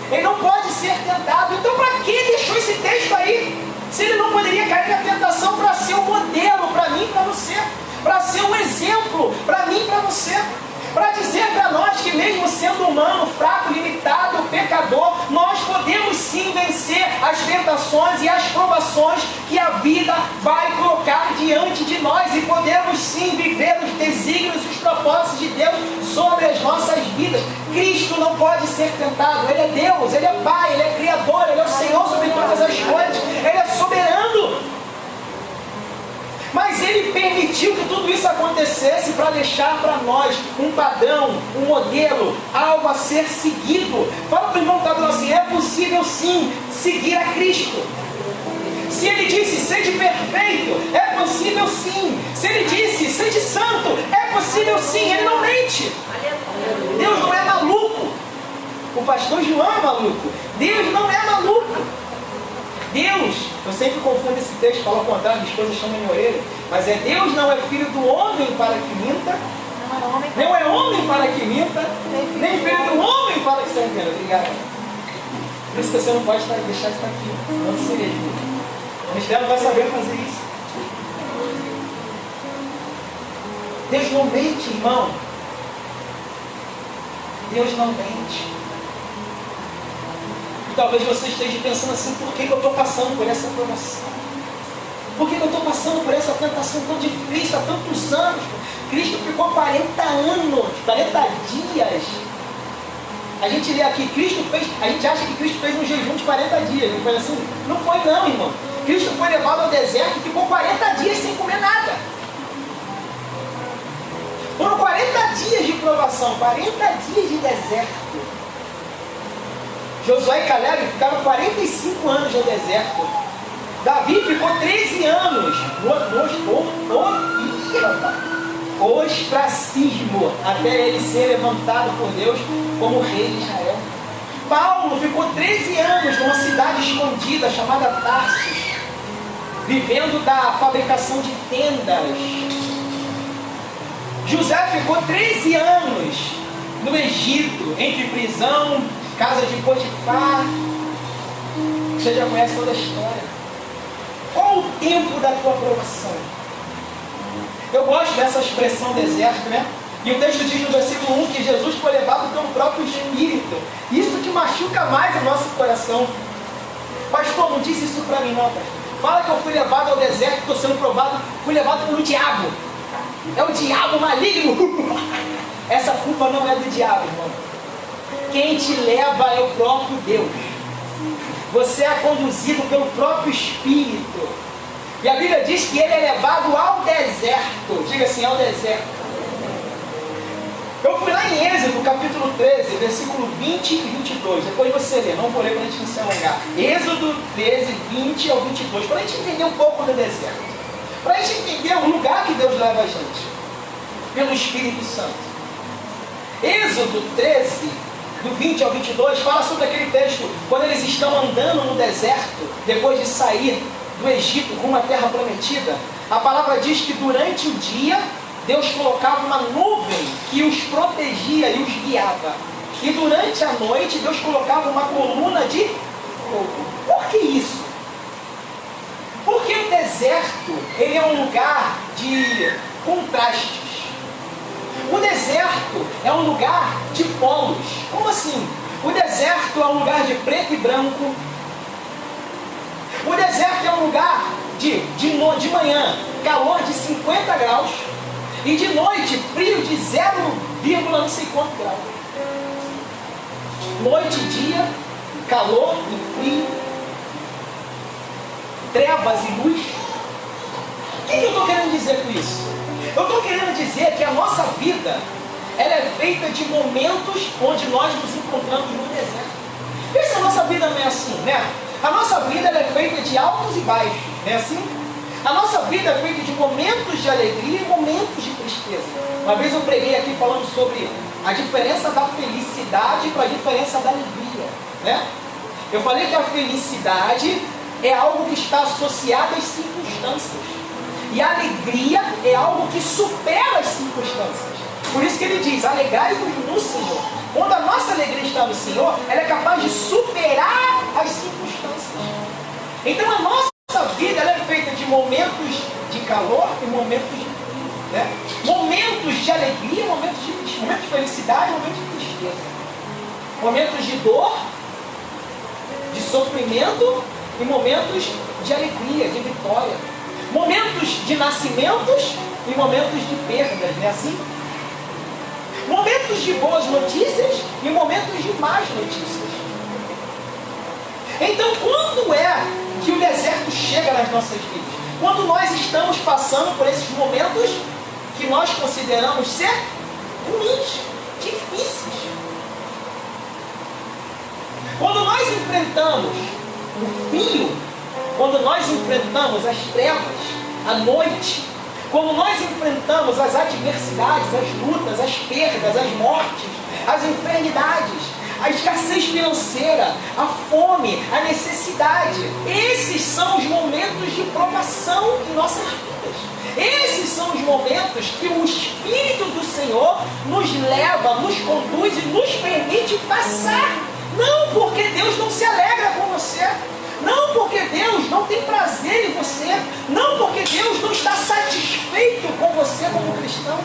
Ele não pode ser tentado. Então para que deixou esse texto aí? Se Ele não poderia cair na tentação para ser um modelo para mim e para você, para ser um exemplo para mim e para você, para dizer para nós que mesmo sendo humano, fraco, limitado, pecador, nós podemos sim vencer as tentações e as provações que a vida vai colocar diante de nós, e podemos sim viver os desígnios e os propósitos de Deus sobre as nossas vidas. Cristo não pode ser tentado. Ele é Deus, Ele é Pai, Ele é Criador, Ele é o Senhor sobre todas as coisas, Ele é soberano. Mas Ele permitiu que tudo isso acontecesse para deixar para nós um padrão, um modelo, algo a ser seguido. Fala para o irmão que está falando assim: é possível sim seguir a Cristo. Se Ele disse, sede perfeito, é possível sim. Se Ele disse, sede santo, é possível sim. Ele não mente. Deus não é maluco. O pastor João é maluco. Deus não é maluco. Deus, eu sempre confundo esse texto, falo ao contrário, minha esposa chama minha orelha, mas é Deus não é filho do homem para que minta, não é homem para que minta, nem filho do homem para que se engane. Obrigado. Por isso que você não pode deixar de estar aqui, não seria justo. O ministério vai saber fazer isso. Deus não mente, irmão. Deus não mente. Talvez você esteja pensando assim: por que eu estou passando por essa provação? Por que eu estou passando por essa tentação tão difícil há tantos anos? Cristo ficou 40 anos, 40 dias. A gente lê aqui, Cristo fez, a gente acha que Cristo fez um jejum de 40 dias. Não foi assim? Não foi não, irmão. Cristo foi levado ao deserto e ficou 40 dias sem comer nada. Foram 40 dias de provação, 40 dias de deserto. Josué e Caleb ficaram 45 anos no deserto. Davi ficou 13 anos no ostracismo, até ele ser levantado por Deus como rei de Israel. Paulo ficou 13 anos numa cidade escondida chamada Tarsus, vivendo da fabricação de tendas. José ficou 13 anos no Egito, entre prisão, casa de Potifar. Você já conhece toda a história. Qual o tempo da tua aprovação? Eu gosto dessa expressão deserto, né? E o texto diz no versículo 1 que Jesus foi levado pelo próprio Espírito. Isso que machuca mais o nosso coração. Pastor, não diz isso para mim não, pastor. Fala que eu fui levado ao deserto, estou sendo provado, fui levado pelo diabo. É o diabo maligno. Essa culpa não é do diabo, irmão. Quem te leva é o próprio Deus. Você é conduzido pelo próprio Espírito. E a Bíblia diz que ele é levado ao deserto. Diga assim, ao deserto. Eu fui lá em Êxodo, capítulo 13, versículo 20 e 22. Depois você lê, não vou ler para a gente não se alongar. Êxodo 13, 20 ao 22. Para a gente entender um pouco do deserto. Para a gente entender o lugar que Deus leva a gente. Pelo Espírito Santo. Êxodo 13, do 20 ao 22, fala sobre aquele texto. Quando eles estão andando no deserto, depois de sair do Egito rumo à terra prometida. A palavra diz que durante o dia Deus colocava uma nuvem que os protegia e os guiava. E durante a noite Deus colocava uma coluna de fogo. Por que isso? Porque o deserto, ele é um lugar de contrastes. O deserto é um lugar de polos. Como assim? O deserto é um lugar de preto e branco. O deserto é um lugar de manhã, calor de 50 graus. E de noite, frio de 0, não sei quanto grau. Noite e dia, calor e frio, trevas e luz. O que eu estou querendo dizer com isso? Eu estou querendo dizer que a nossa vida, ela é feita de momentos onde nós nos encontramos no deserto. Vê se a nossa vida não é assim, né? A nossa vida ela é feita de altos e baixos, não é assim? A nossa vida é feita de momentos de alegria e momentos de tristeza. Uma vez eu preguei aqui falando sobre a diferença da felicidade para a diferença da alegria, né? Eu falei que a felicidade é algo que está associado às circunstâncias. E a alegria é algo que supera as circunstâncias. Por isso que ele diz, alegrai-vos no Senhor. Quando a nossa alegria está no Senhor, ela é capaz de superar as circunstâncias. Então a nossa vida ela é feita de momentos de calor e momentos de frio, né? Momentos de alegria, momentos de felicidade, momentos de tristeza. Momentos de dor, de sofrimento e momentos de alegria, de vitória. Momentos de nascimentos e momentos de perdas, não é assim? Momentos de boas notícias e momentos de más notícias. Então, quando é que o deserto chega nas nossas vidas? Quando nós estamos passando por esses momentos que nós consideramos ser ruins, difíceis. Quando nós enfrentamos o frio, quando nós enfrentamos as trevas, a noite, quando nós enfrentamos as adversidades, as lutas, as perdas, as mortes, as enfermidades, a escassez financeira, a fome, a necessidade. Esses são os momentos de provação em nossas vidas. Esses são os momentos que o Espírito do Senhor nos leva, nos conduz e nos permite passar. Não porque Deus não se alegra com você. Não porque Deus não tem prazer em você. Não porque Deus não está satisfeito com você como cristão.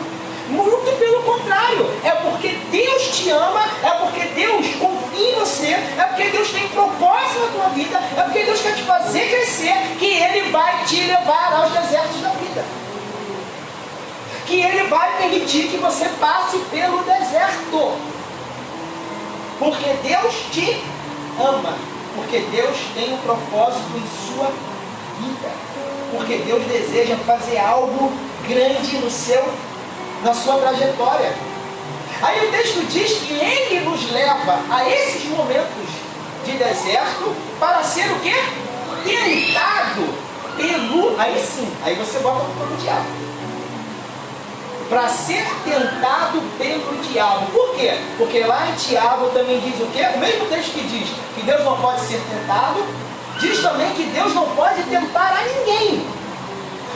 Muito pelo contrário, é porque Deus te ama, é porque Deus confia em você, é porque Deus tem propósito na tua vida, é porque Deus quer te fazer crescer, que Ele vai te levar aos desertos da vida. Que Ele vai permitir que você passe pelo deserto. Porque Deus te ama, porque Deus tem um propósito em sua vida, porque Deus deseja fazer algo grande na sua trajetória. Aí o texto diz que Ele nos leva a esses momentos de deserto para ser o quê? Tentado pelo... Aí sim, aí você bota no diabo. para ser tentado pelo diabo. Por quê? Porque lá em Tiago também diz o quê? O mesmo texto que diz que Deus não pode ser tentado, diz também que Deus não pode tentar a ninguém.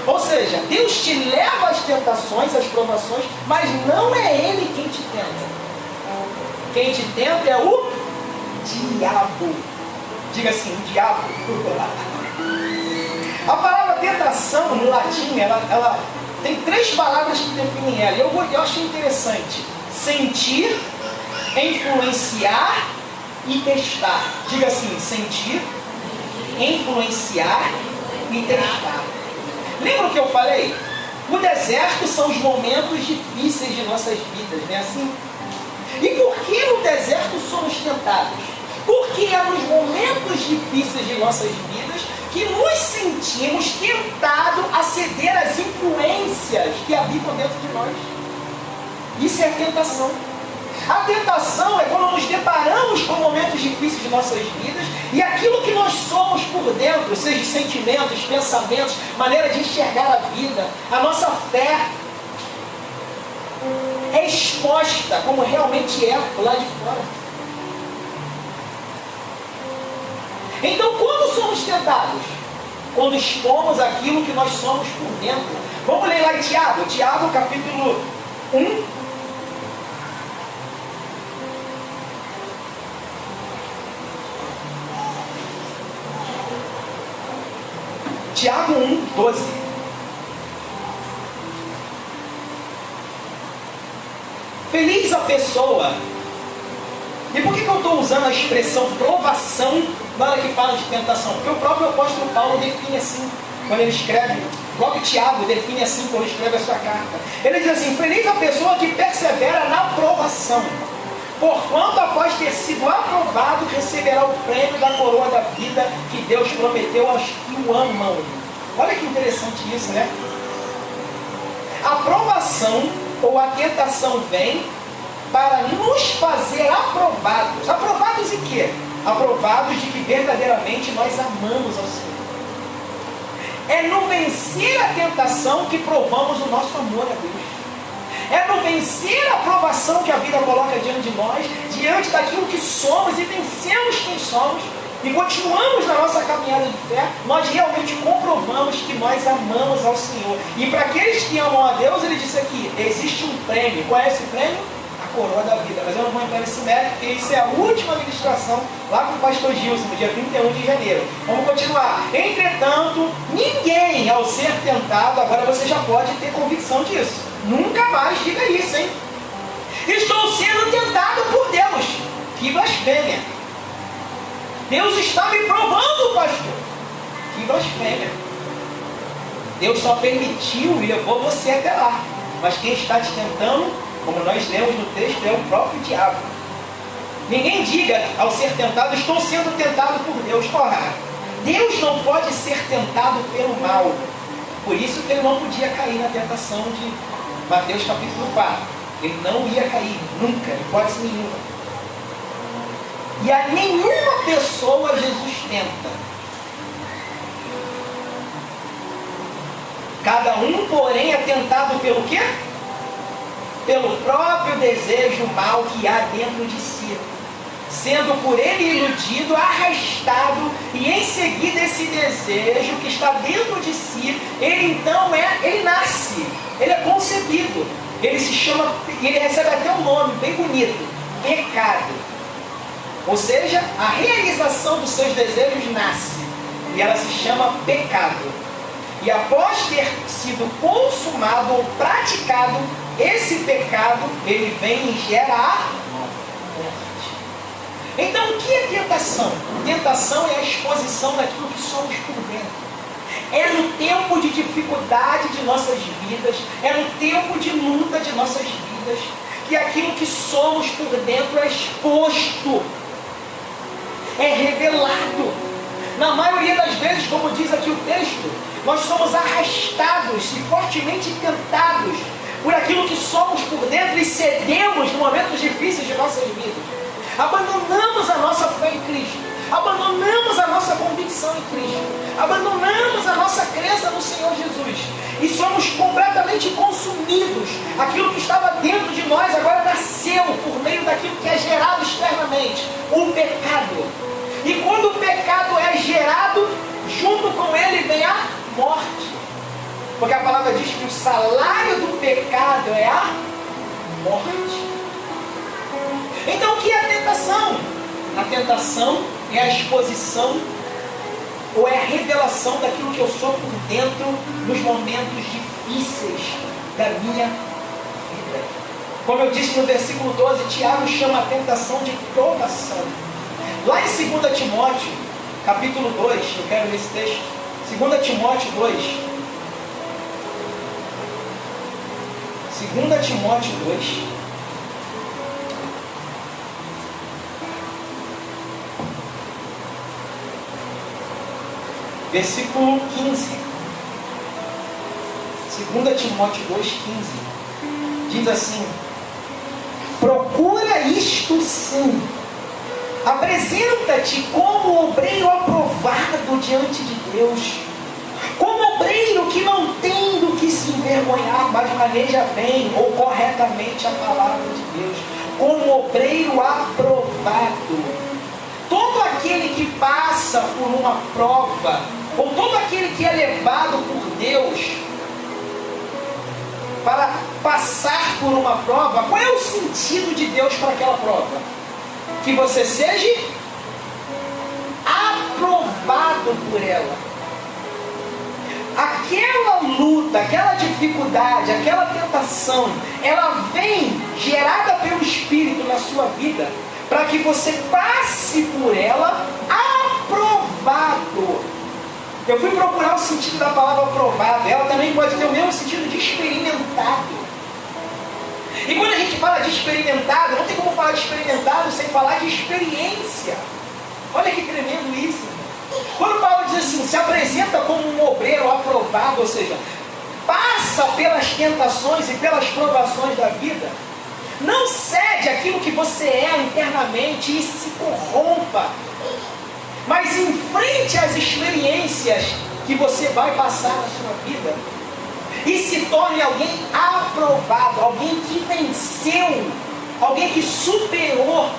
Ou seja, Deus te leva às tentações, às provações, mas não é Ele quem te tenta. Quem te tenta é o diabo. Diga assim, o diabo. A palavra tentação, no latim, ela tem 3 palavras que definem ela. Eu acho interessante. Sentir, influenciar e testar. Diga assim, sentir, influenciar e testar. Lembra o que eu falei? O deserto são os momentos difíceis de nossas vidas, não é assim? E por que no deserto somos tentados? Porque é nos momentos difíceis de nossas vidas que nos sentimos tentados a ceder às influências que habitam dentro de nós. Isso é a tentação. A tentação é quando nos deparamos com momentos difíceis de nossas vidas e aquilo que nós somos por dentro, seja sentimentos, pensamentos, maneira de enxergar a vida, a nossa fé, é exposta como realmente é lá de fora. Então, quando somos tentados? Quando expomos aquilo que nós somos por dentro. Vamos ler lá em Tiago. Tiago, capítulo 1. Tiago 1, 12. Feliz a pessoa. E por que eu estou usando a expressão provação na hora que fala de tentação? Porque o próprio apóstolo Paulo define assim, quando ele escreve. O próprio Tiago define assim quando escreve a sua carta. Ele diz assim: feliz a pessoa que persevera na provação, porquanto após ter sido aprovado, receberá o prêmio da coroa da vida que Deus prometeu aos que o amam. Olha que interessante isso, né? A provação ou a tentação vem para nos fazer aprovados. Aprovados em quê? Aprovados de que verdadeiramente nós amamos ao Senhor. É no vencer a tentação que provamos o nosso amor a Deus. É no vencer a provação que a vida coloca diante de nós, diante daquilo que somos, e vencemos quem somos, e continuamos na nossa caminhada de fé, nós realmente comprovamos que nós amamos ao Senhor. E para aqueles que amam a Deus, ele disse aqui, existe um prêmio. Qual é esse prêmio? A coroa da vida. Mas eu não vou entrar nesse mérito, porque isso é a última ministração lá com o pastor Gilson, no dia 31 de janeiro. Vamos continuar. Entretanto, ninguém, ao ser tentado, agora você já pode ter convicção disso. Nunca mais diga isso, hein? Estou sendo tentado por Deus. Que blasfêmia. Deus está me provando, pastor. Que blasfêmia. Deus só permitiu e levou você até lá. Mas quem está te tentando, como nós lemos no texto, é o próprio diabo. Ninguém diga ao ser tentado, estou sendo tentado por Deus. Ora, Deus não pode ser tentado pelo mal. Por isso que ele não podia cair na tentação de Mateus capítulo 4. Ele não ia cair, nunca, hipótese nenhuma. E a nenhuma pessoa Jesus tenta. Cada um, porém, é tentado pelo quê? Pelo próprio desejo mal que há dentro de si, sendo por ele iludido, arrastado, e em seguida esse desejo que está dentro de si, ele nasce, ele é concebido, ele se chama, ele recebe até um nome bem bonito, pecado. Ou seja, a realização dos seus desejos nasce, e ela se chama pecado. E após ter sido consumado ou praticado esse pecado, ele vem e gera a morte. Então, o que é tentação? Tentação é a exposição daquilo que somos por dentro. É no tempo de dificuldade de nossas vidas, é no tempo de luta de nossas vidas, que aquilo que somos por dentro é exposto, é revelado. Na maioria das vezes, como diz aqui o texto, nós somos arrastados e fortemente tentados por aquilo que somos por dentro e cedemos em momentos difíceis de nossas vidas. Abandonamos a nossa fé em Cristo, abandonamos a nossa convicção em Cristo, abandonamos a nossa crença no Senhor Jesus. e somos completamente consumidos. Aquilo que estava dentro de nós agora nasceu por meio daquilo que é gerado externamente, o pecado. E quando o pecado é gerado, junto com ele vem a morte. Porque a palavra diz que o salário do pecado é a morte. Então o que é a tentação? A tentação é a exposição ou é a revelação daquilo que eu sou por dentro nos momentos difíceis da minha vida. Como eu disse no versículo 12, Tiago chama a tentação de provação. Lá em 2 Timóteo, capítulo 2, eu quero ler esse texto, 2 Timóteo 2. 2 Timóteo 2. Versículo 15. 2 Timóteo 2,15. Diz assim: procura isto sim. Apresenta-te como obreiro aprovado diante de Deus. Como obreiro que não tem do que se envergonhar, mas maneja bem ou corretamente a palavra de Deus. Como obreiro aprovado. Todo aquele que passa por uma prova, ou todo aquele que é levado por Deus para passar por uma prova, qual é o sentido de Deus para aquela prova? Que você seja aprovado por ela. Aquela luta, aquela dificuldade, aquela tentação, ela vem gerada pelo Espírito na sua vida, para que você passe por ela aprovado. Eu fui procurar o sentido da palavra aprovado. Ela também pode ter o mesmo sentido de experimentado. E quando a gente fala de experimentado, não tem como falar de experimentado sem falar de experiência. Olha que tremendo isso. Quando Paulo diz assim, se apresenta como um obreiro aprovado, ou seja, passa pelas tentações e pelas provações da vida, não cede aquilo que você é internamente e se corrompa, mas enfrente as experiências que você vai passar na sua vida e se torne alguém aprovado, alguém que venceu, alguém que superou.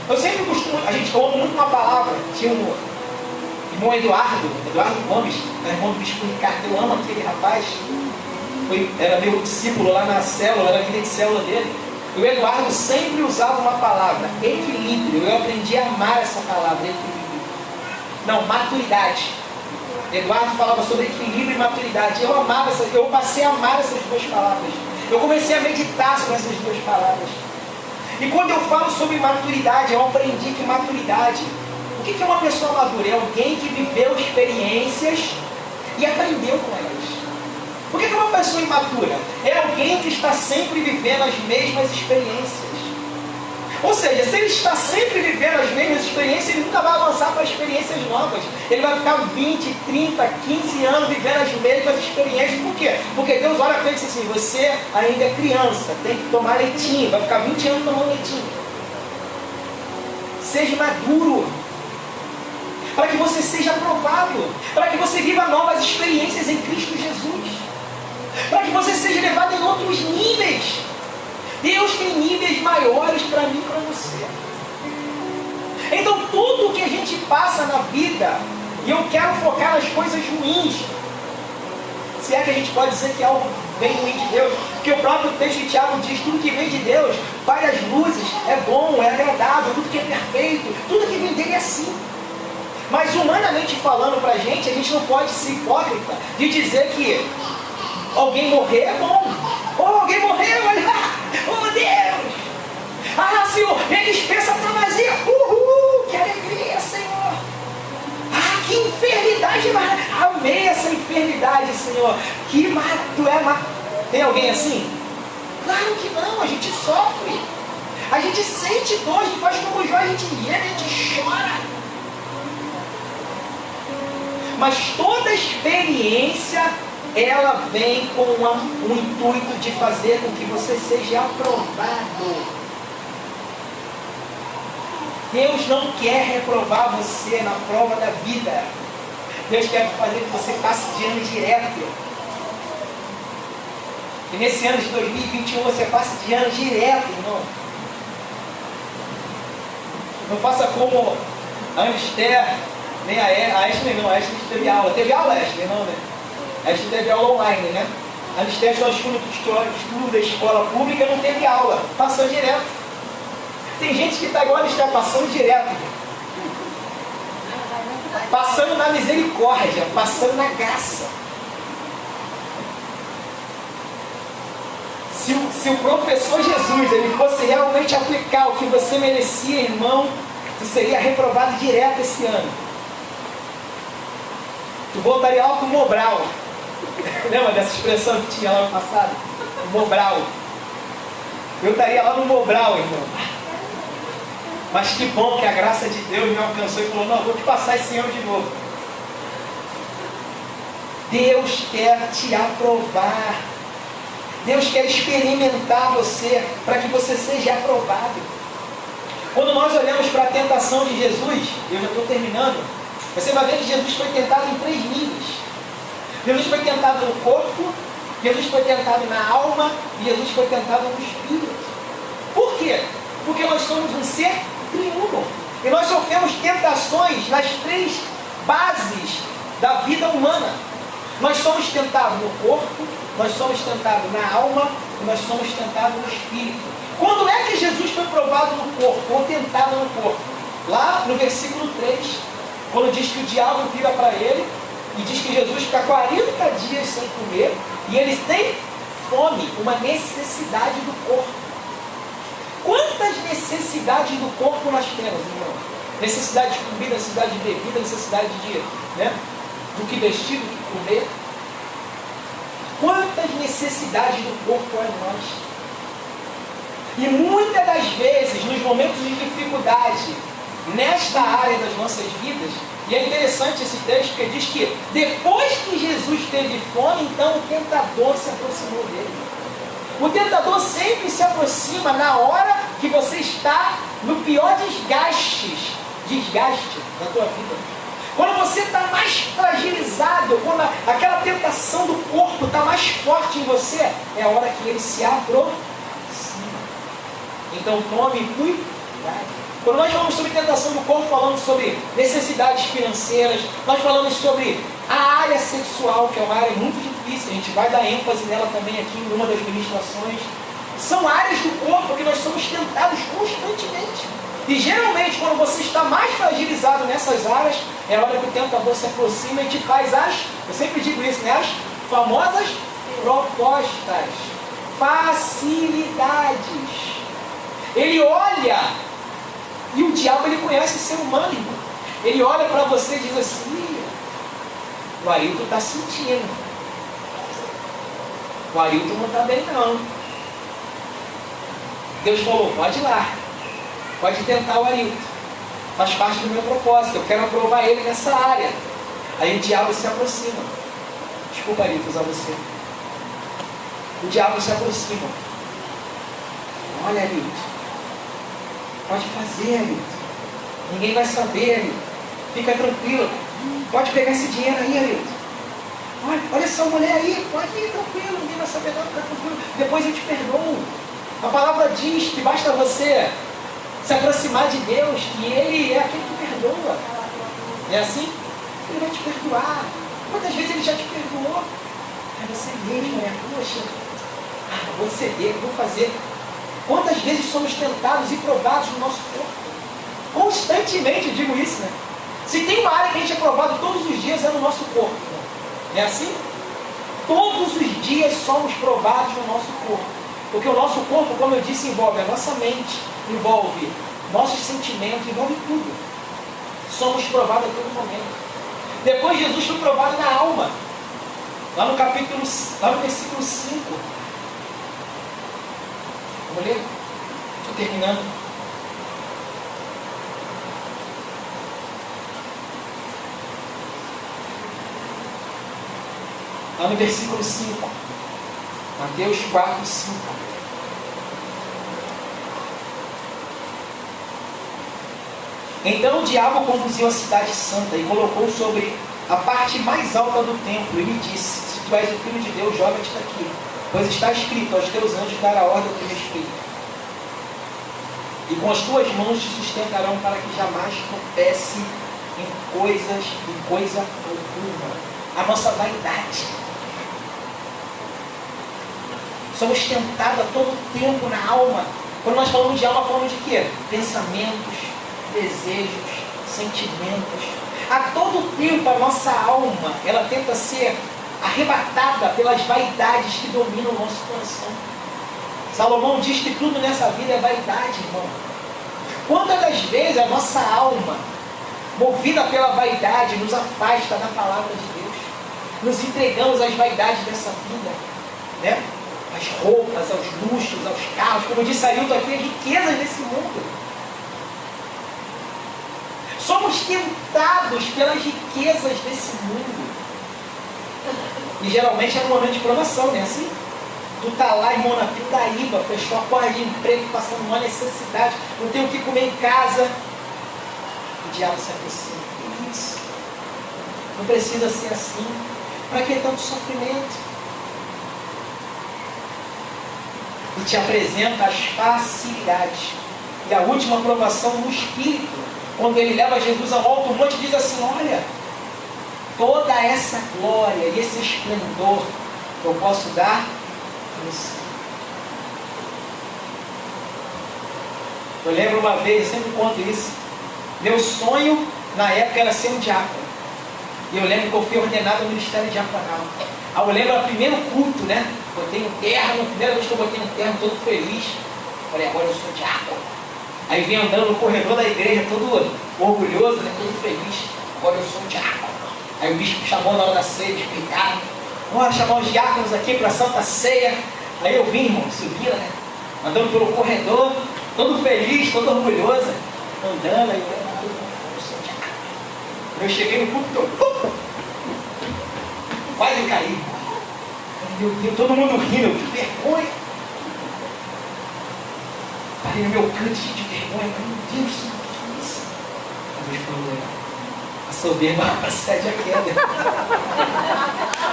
Eu sempre costumo, eu amo muito uma palavra, tinha um irmão Eduardo Gomes, irmão do Bispo Ricardo, eu amo aquele rapaz, era meu discípulo lá na célula, era a vida de célula dele. O Eduardo sempre usava uma palavra, equilíbrio. Eu aprendi a amar essa palavra, equilíbrio. Não, maturidade. Eduardo falava sobre equilíbrio e maturidade. Eu passei a amar essas duas palavras. Eu comecei a meditar sobre essas duas palavras. E quando eu falo sobre maturidade, eu aprendi que maturidade, o que é uma pessoa madura? É alguém que viveu experiências e aprendeu com elas. O que é uma pessoa imatura? É alguém que está sempre vivendo as mesmas experiências. Ou seja, se ele está sempre vivendo as mesmas experiências, ele nunca vai avançar para experiências novas. Ele vai ficar 20, 30, 15 anos vivendo as mesmas experiências. Por quê? Porque Deus olha para ele e diz assim, você ainda é criança, tem que tomar leitinho, vai ficar 20 anos tomando leitinho. Seja maduro, para que você seja aprovado, para que você viva novas experiências em Cristo Jesus, para que você seja levado em outros níveis. Deus tem níveis maiores para mim e para você. Então tudo que a gente passa na vida, e eu quero focar nas coisas ruins, se é que a gente pode dizer que algo vem ruim de Deus, porque o próprio texto de Tiago diz, tudo que vem de Deus, várias luzes, é bom, é agradável, tudo que é perfeito, tudo que vem dele é assim. Mas humanamente falando para a gente não pode ser hipócrita de dizer que alguém morrer é bom. Ou alguém morreu, oh Deus! Ah, Senhor, minha dispensa está vazia. Que alegria, Senhor! Ah, que enfermidade! Amei essa enfermidade, Senhor! Tem alguém assim? Claro que não, a gente sofre. A gente sente dor, a gente faz como Jó, a gente geme, a gente chora. Mas toda experiência, ela vem com o intuito de fazer com que você seja aprovado. Deus não quer reprovar você na prova da vida. Deus quer fazer que você passe de ano direto. E nesse ano de 2021 você passe de ano direto, irmão. Não faça como a Anister, nem a Ashley não, a Ashley teve aula. Teve aula, Ashley? Não, né? A Ashley teve aula online, né? A Anister só estudo da escola pública e não teve aula. Passou direto. Tem gente que está igual a Anister, passando direto. Passando na misericórdia, passando na graça. Se o professor Jesus ele fosse realmente aplicar o que você merecia, irmão, tu seria reprovado direto esse ano. Tu voltaria lá pro Mobral. Lembra dessa expressão que tinha lá no passado? Mobral. Eu estaria lá no Mobral, irmão. Mas que bom que a graça de Deus me alcançou e falou, não, vou te passar esse ano de novo. Deus quer te aprovar. Deus quer experimentar você para que você seja aprovado. Quando nós olhamos para a tentação de Jesus, eu já estou terminando, você vai ver que Jesus foi tentado em 3 níveis. Jesus foi tentado no corpo, Jesus foi tentado na alma e Jesus foi tentado no espírito. Por quê? Porque nós somos um ser triuno. E nós sofremos tentações nas 3 bases da vida humana. Nós somos tentados no corpo, nós somos tentados na alma e nós somos tentados no espírito. Quando é que Jesus foi provado no corpo, ou tentado no corpo? Lá no versículo 3, quando diz que o diabo vira para ele e diz que Jesus fica 40 dias sem comer e eles têm fome, uma necessidade do corpo. Quantas necessidades do corpo nós temos, irmão? Necessidade de comida, necessidade de bebida, necessidade de, do que vestir, do que comer. Quantas necessidades do corpo há em nós? E muitas das vezes, nos momentos de dificuldade, nesta área das nossas vidas, e é interessante esse texto, porque diz que depois que Jesus teve fome, então o tentador se aproximou dele. O tentador sempre se aproxima na hora que você está no pior desgaste da tua vida. Quando você está mais fragilizado, quando aquela tentação do corpo está mais forte em você, é a hora que ele se aproxima. Então tome cuidado. Quando nós falamos sobre tentação do corpo, falamos sobre necessidades financeiras, nós falamos sobre a área sexual, que é uma área muito difícil, a gente vai dar ênfase nela também aqui em uma das ministrações. São áreas do corpo que nós somos tentados constantemente. E geralmente, quando você está mais fragilizado nessas áreas, é a hora que o tentador se aproxima e te faz eu sempre digo isso, as famosas propostas, facilidades. Ele olha, e o diabo ele conhece o ser humano, irmão. Ele olha para você e diz assim, o Arilton está sentindo. O Arilton não está bem não. Deus falou, pode ir lá. Pode tentar o Arilton. Faz parte do meu propósito. Eu quero aprovar ele nessa área. Aí o diabo se aproxima. Desculpa, Arilton, usar você. O diabo se aproxima. Olha, Arilton. Pode fazer, Arilton. Ninguém vai saber, Arilton. Fica tranquilo. Pode pegar esse dinheiro aí, Arilton. Olha essa mulher aí. Pode ir tranquilo. Ninguém vai saber, não. Fica tranquilo. Depois eu te perdoo. A palavra diz que basta você se aproximar de Deus, que Ele é aquele que perdoa. É assim? Ele vai te perdoar. Quantas vezes Ele já te perdoou? É você mesmo, Poxa, vou ceder, vou fazer. Quantas vezes somos tentados e provados no nosso corpo? Constantemente, eu digo isso, Se tem uma área que a gente é provado todos os dias, é no nosso corpo. É assim? Todos os dias somos provados no nosso corpo. Porque o nosso corpo, como eu disse, envolve a nossa mente, envolve nossos sentimentos, envolve tudo. Somos provados a todo momento. Depois Jesus foi provado na alma. Lá no versículo 5. Vamos ler? Estou terminando. Lá no versículo 5. Mateus 4, 5. Então o diabo conduziu a cidade santa e colocou sobre a parte mais alta do templo e me disse: se tu és o Filho de Deus, joga-te daqui, pois está escrito: aos teus anjos dará ordem ao teu respeito, e com as tuas mãos te sustentarão para que jamais tropece em coisa alguma. A nossa vaidade. Somos tentados a todo tempo na alma. Quando nós falamos de alma, falamos de quê? Pensamentos, desejos, sentimentos. A todo tempo a nossa alma, ela tenta ser arrebatada pelas vaidades que dominam o nosso coração. Salomão diz que tudo nessa vida é vaidade, irmão. Quantas das vezes a nossa alma, movida pela vaidade, nos afasta da palavra de Deus? Nos entregamos às vaidades dessa vida, né? Às roupas, aos luxos, aos carros, como disse Ailton aqui, as riquezas desse mundo. Somos tentados pelas riquezas desse mundo. E geralmente é no momento de provação, né? Assim, tu tá lá, irmão, na pindaíba, fechou a porta de emprego, passando uma necessidade, não tem o que comer em casa. O diabo se aproxima. Que isso? Não precisa ser assim. Para que tanto sofrimento? E te apresenta as facilidades. E a última aprovação no Espírito, quando ele leva Jesus ao alto monte, diz assim: olha, toda essa glória e esse esplendor que eu posso dar a você. Eu lembro uma vez, eu sempre conto isso, meu sonho na época era ser um diácono. E eu lembro que eu fui ordenado ao ministério diaconal. Aí eu lembro do primeiro culto, né? Botei um terno, a primeira vez que eu botei um terno, todo feliz. Falei, agora eu sou diácono. Aí vim andando no corredor da igreja, todo orgulhoso, né? Todo feliz. Agora eu sou um diácono. Aí o bispo chamou na hora da ceia, explicaram: bora chamar os diáconos aqui para a Santa Ceia. Aí eu vim, irmão, subindo, né? Andando pelo corredor, todo feliz, todo orgulhoso. Andando, aí eu sou um diácono. Eu cheguei no culto, quase caí. Meu Deus, todo mundo rindo, que vergonha. Parei no meu canto de vergonha. Meu Deus, que isso? A Deus falou: a soberba precede a queda.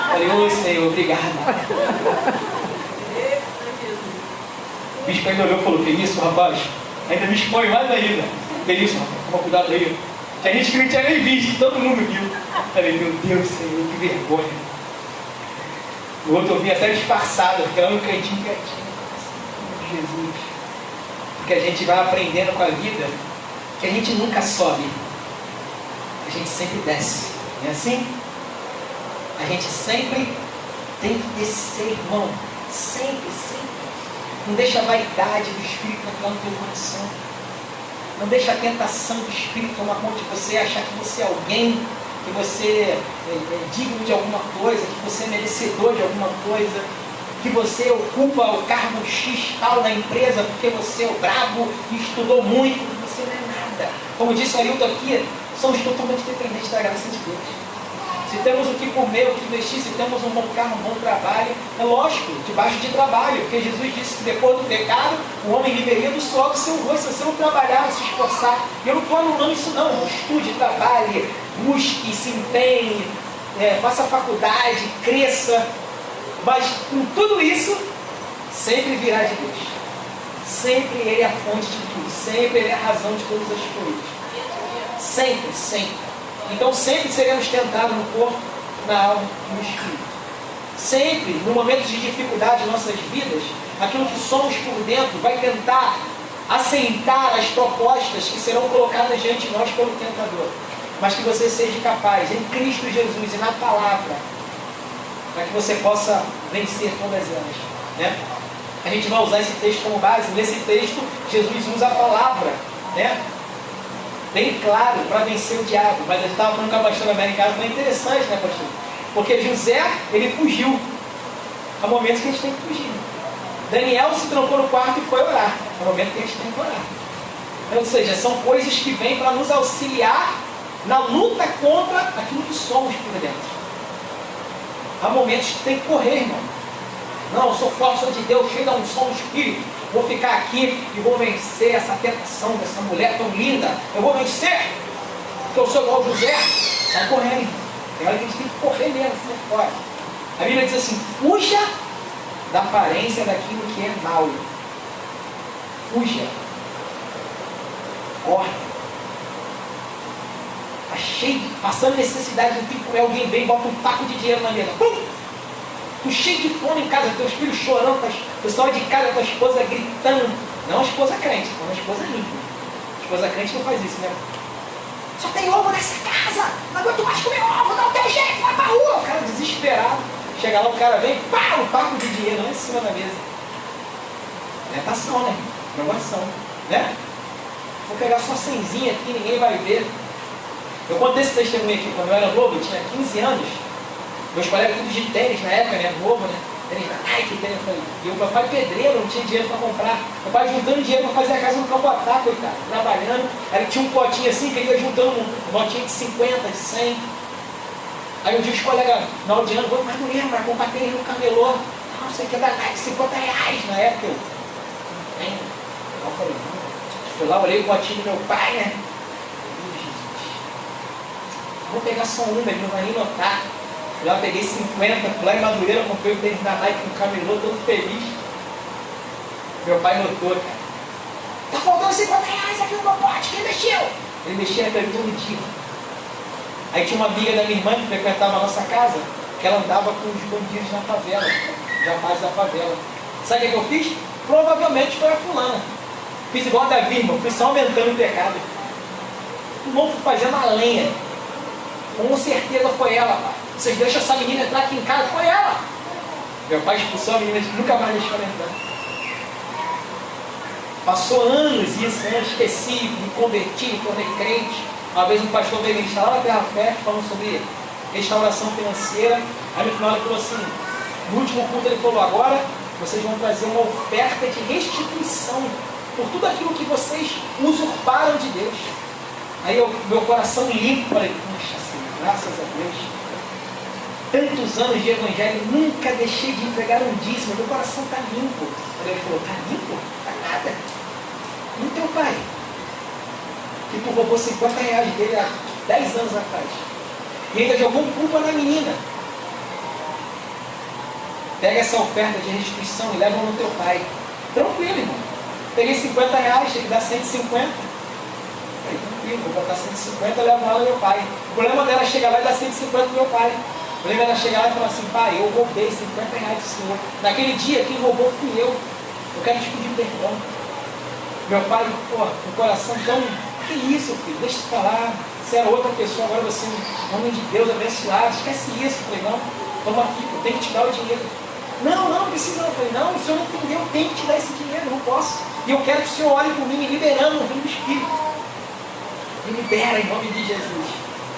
Falei: ô Senhor, obrigado. O bispo ainda olhou e falou: que isso, rapaz? Ainda me expõe mais ainda. Que isso, rapaz? Toma cuidado aí. Que a gente que não tinha nem visto, todo mundo viu. Falei: meu Deus, Senhor, que vergonha. O outro eu vim até disfarçado, porque era um cantinho quietinho. Jesus. Porque a gente vai aprendendo com a vida que a gente nunca sobe. A gente sempre desce. Não é assim? A gente sempre tem que descer, irmão. Sempre, sempre. Não deixa a vaidade do Espírito entrar no teu coração. Não deixa a tentação do Espírito tomar conta de você, achar que você é alguém, que você é digno de alguma coisa, que você é merecedor de alguma coisa, que você ocupa o cargo X tal na empresa porque você é o brabo e estudou muito, e você não é nada. Como disse o Ailton aqui, somos totalmente dependentes da graça de Deus. Se temos o que comer, o que vestir, se temos um bom carro, um bom trabalho, é lógico, debaixo de trabalho, porque Jesus disse que depois do pecado, o homem viveria do suor do seu rosto. Se você não trabalhar, se esforçar. E eu não estou anulando isso não. Estude, trabalhe, busque, se empenhe, faça faculdade, cresça. Mas com tudo isso, sempre virá de Deus. Sempre Ele é a fonte de tudo. Sempre Ele é a razão de todas as coisas. Sempre, sempre. Então sempre seremos tentados no corpo, na alma e no espírito. Sempre, no momento de dificuldade em nossas vidas, aquilo que somos por dentro vai tentar assentar as propostas que serão colocadas diante de nós pelo tentador. Mas que você seja capaz, em Cristo Jesus e na palavra, para que você possa vencer todas elas. Né? A gente vai usar esse texto como base. Nesse texto, Jesus usa a palavra, né? Bem claro, para vencer o diabo. Mas a gente estava falando com a pastora americana, foi interessante, né, pastor? Porque José, ele fugiu. Há momentos que a gente tem que fugir. Daniel se trancou no quarto e foi orar. Há momentos que a gente tem que orar. Ou seja, são coisas que vêm para nos auxiliar na luta contra aquilo que somos por dentro. Há momentos que tem que correr, irmão. Não, eu sou forte, sou de Deus, cheio da unção do Espírito. Vou ficar aqui e vou vencer essa tentação dessa mulher tão linda. Eu vou vencer, porque eu sou igual José. Sai correndo. Tem hora que a gente tem que correr mesmo, sair fora. A Bíblia diz assim, fuja da aparência daquilo que é mal. Fuja. Corre. Está cheio, passando necessidade, não tem que comer, alguém vem e bota um taco de dinheiro na mesa. Pum! Tu cheio de fome em casa, teus filhos chorando, o pessoal de casa, tua esposa gritando. Não a esposa crente, não a esposa limpa. A esposa crente não faz isso, né? Só tem ovo nessa casa, não aguento mais comer ovo, não tem jeito, vai pra rua. O cara desesperado. Chega lá, o cara vem, pá, um taco de dinheiro lá em cima da mesa. Tentação, né? Provação, né? Vou pegar só 100zinha aqui, ninguém vai ver. Eu contei esse testemunho aqui, quando eu era novo, eu tinha 15 anos. Meus colegas tudo de tênis na época, né? Novo, né? Tênis da Nike, tênis. E o meu pai pedreiro, não tinha dinheiro para comprar. Meu pai juntando dinheiro para fazer a casa no Camboatá, coitado. Trabalhando. Aí tinha um potinho assim, que ele ia juntando um potinho de 50, de 100. Aí um dia os colegas, final de ano, vou mais mulher, para comprar tênis no camelô. Não, você quer dar Nike, 50 reais na época. Eu falei, fui lá, olhei o potinho do meu pai, né? Vou pegar só uma, ele não vai nem notar. Fui lá, peguei 50, fui lá em Madureira, comprei o tênis da Nike no camelô, todo feliz. Meu pai notou, cara. Tá faltando 50 reais aqui no meu pote, quem mexeu? Ele mexia todo dia. Aí tinha uma amiga da minha irmã que frequentava a nossa casa, que ela andava com os bandidos na favela, jamais da favela. Sabe o que eu fiz? Provavelmente foi a fulana. Fiz igual a Davi, irmão, fui só aumentando o pecado. O irmão fui fazendo a lenha. Com certeza foi ela, pai. Vocês deixam essa menina entrar aqui em casa, foi ela. Meu pai expulsou a menina, nunca mais deixou ela entrar. Passou anos isso, eu esqueci, me converti, me tornei crente. Uma vez um pastor veio me instalar na Terra Fértil, falando sobre restauração financeira. Aí no final ele falou assim, no último culto ele falou, agora vocês vão trazer uma oferta de restituição por tudo aquilo que vocês usurparam de Deus. Aí meu coração limpo, falei, puxa Senhor, graças a Deus. Tantos anos de evangelho, nunca deixei de entregar um dízimo, meu coração está limpo. Aí ele falou, está limpo? Está nada. E o teu pai? Que tu roubou 50 reais dele há 10 anos atrás. E ainda jogou culpa na menina. Pega essa oferta de restituição e leva no teu pai. Tranquilo, irmão. Peguei 50 reais, tinha que dar 150. Aí, tranquilo, vou botar 150 e levo ela ao meu pai. O problema dela é chegar lá e dar 150 pro meu pai. O problema dela é chegar lá e falar assim, pai, eu roubei 50 reais do senhor. Naquele dia, quem roubou fui eu. Eu quero te pedir perdão. Meu pai, pô, com o coração tão... Que isso, filho? Deixa eu falar. Você era outra pessoa, agora você é um homem de Deus abençoado. Esquece isso. Eu falei, não, toma aqui, eu tenho que te dar o dinheiro. Não precisa não. Eu falei, não, o senhor não entendeu, eu tenho que te dar esse dinheiro, não posso. E eu quero que o senhor olhe por mim, me liberando no reino do Espírito. Me libera em nome de Jesus.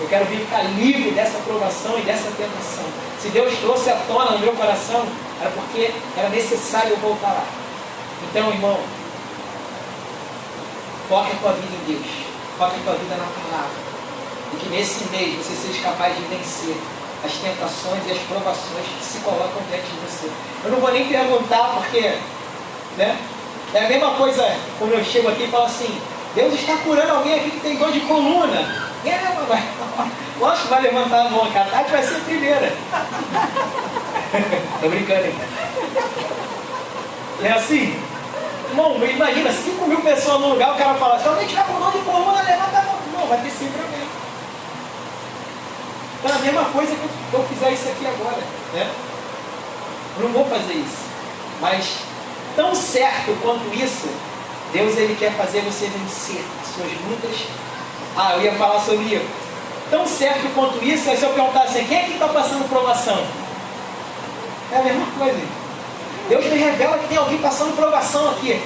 Eu quero ficar livre dessa provação e dessa tentação. Se Deus trouxe à tona no meu coração, era porque era necessário eu voltar lá. Então, irmão, foca a tua vida em Deus. Foca a tua vida na palavra. E que nesse mês você seja capaz de vencer as tentações e as provações que se colocam diante de você. Eu não vou nem perguntar porque, né? É a mesma coisa quando eu chego aqui e falo assim, Deus está curando alguém aqui que tem dor de coluna. Lógico que vai levantar a mão, a Tati vai ser a primeira. Tô brincando, hein? É assim? Irmão, imagina, 5.000 pessoas no lugar, o cara fala, se alguém tiver com dor de coluna, levanta a mão. Não, vai ter sempre alguém. Então a mesma coisa que eu fizer isso aqui agora, né? Eu não vou fazer isso. Mas, tão certo quanto isso, Deus ele quer fazer você vencer as suas lutas. Eu ia falar sobre isso. Tão certo quanto isso, aí se eu perguntar assim, quem é que está passando provação? É a mesma coisa. Deus me revela que tem alguém passando provação aqui.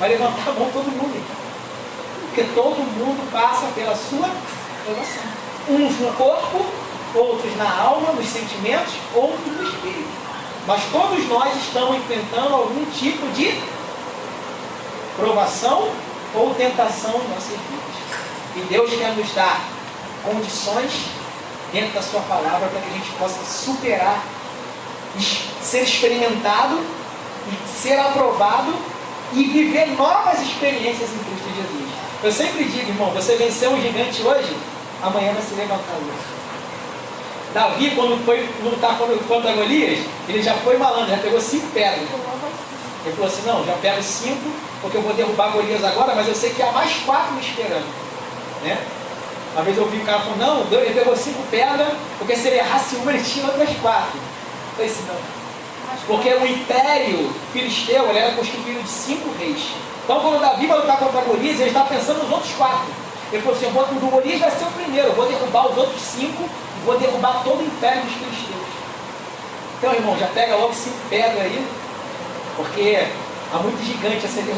Vai levantar a mão todo mundo. Porque todo mundo passa pela sua provação. Uns no corpo, outros na alma, nos sentimentos, outros no espírito. Mas todos nós estamos enfrentando algum tipo de provação ou tentação em nossas vidas. E Deus quer nos dar condições dentro da sua palavra para que a gente possa superar, ser experimentado, ser aprovado e viver novas experiências em Cristo Jesus. Eu sempre digo, irmão, você venceu um gigante hoje, amanhã vai se levantar outro. Davi, quando foi lutar contra Golias, ele já foi malandro, já pegou 5 pedras. Ele falou assim, não, já pego 5, porque eu vou derrubar Golias agora, mas eu sei que há mais 4 me esperando. Né? Uma vez eu ouvi o cara falando, não, ele pegou 5 pedras, porque se ele errasse uma, ele tinha outras 4. Eu falei assim, não. Porque o império filisteu, ele era constituído de 5 reis. Então quando Davi vai lutar contra Golias, ele está pensando nos outros 4. Ele falou assim, o Golias vai ser o primeiro, eu vou derrubar os outros 5, e vou derrubar todo o império dos filisteus. Então, irmão, já pega logo 5 pedras aí, porque há muito gigante a ser derrubado.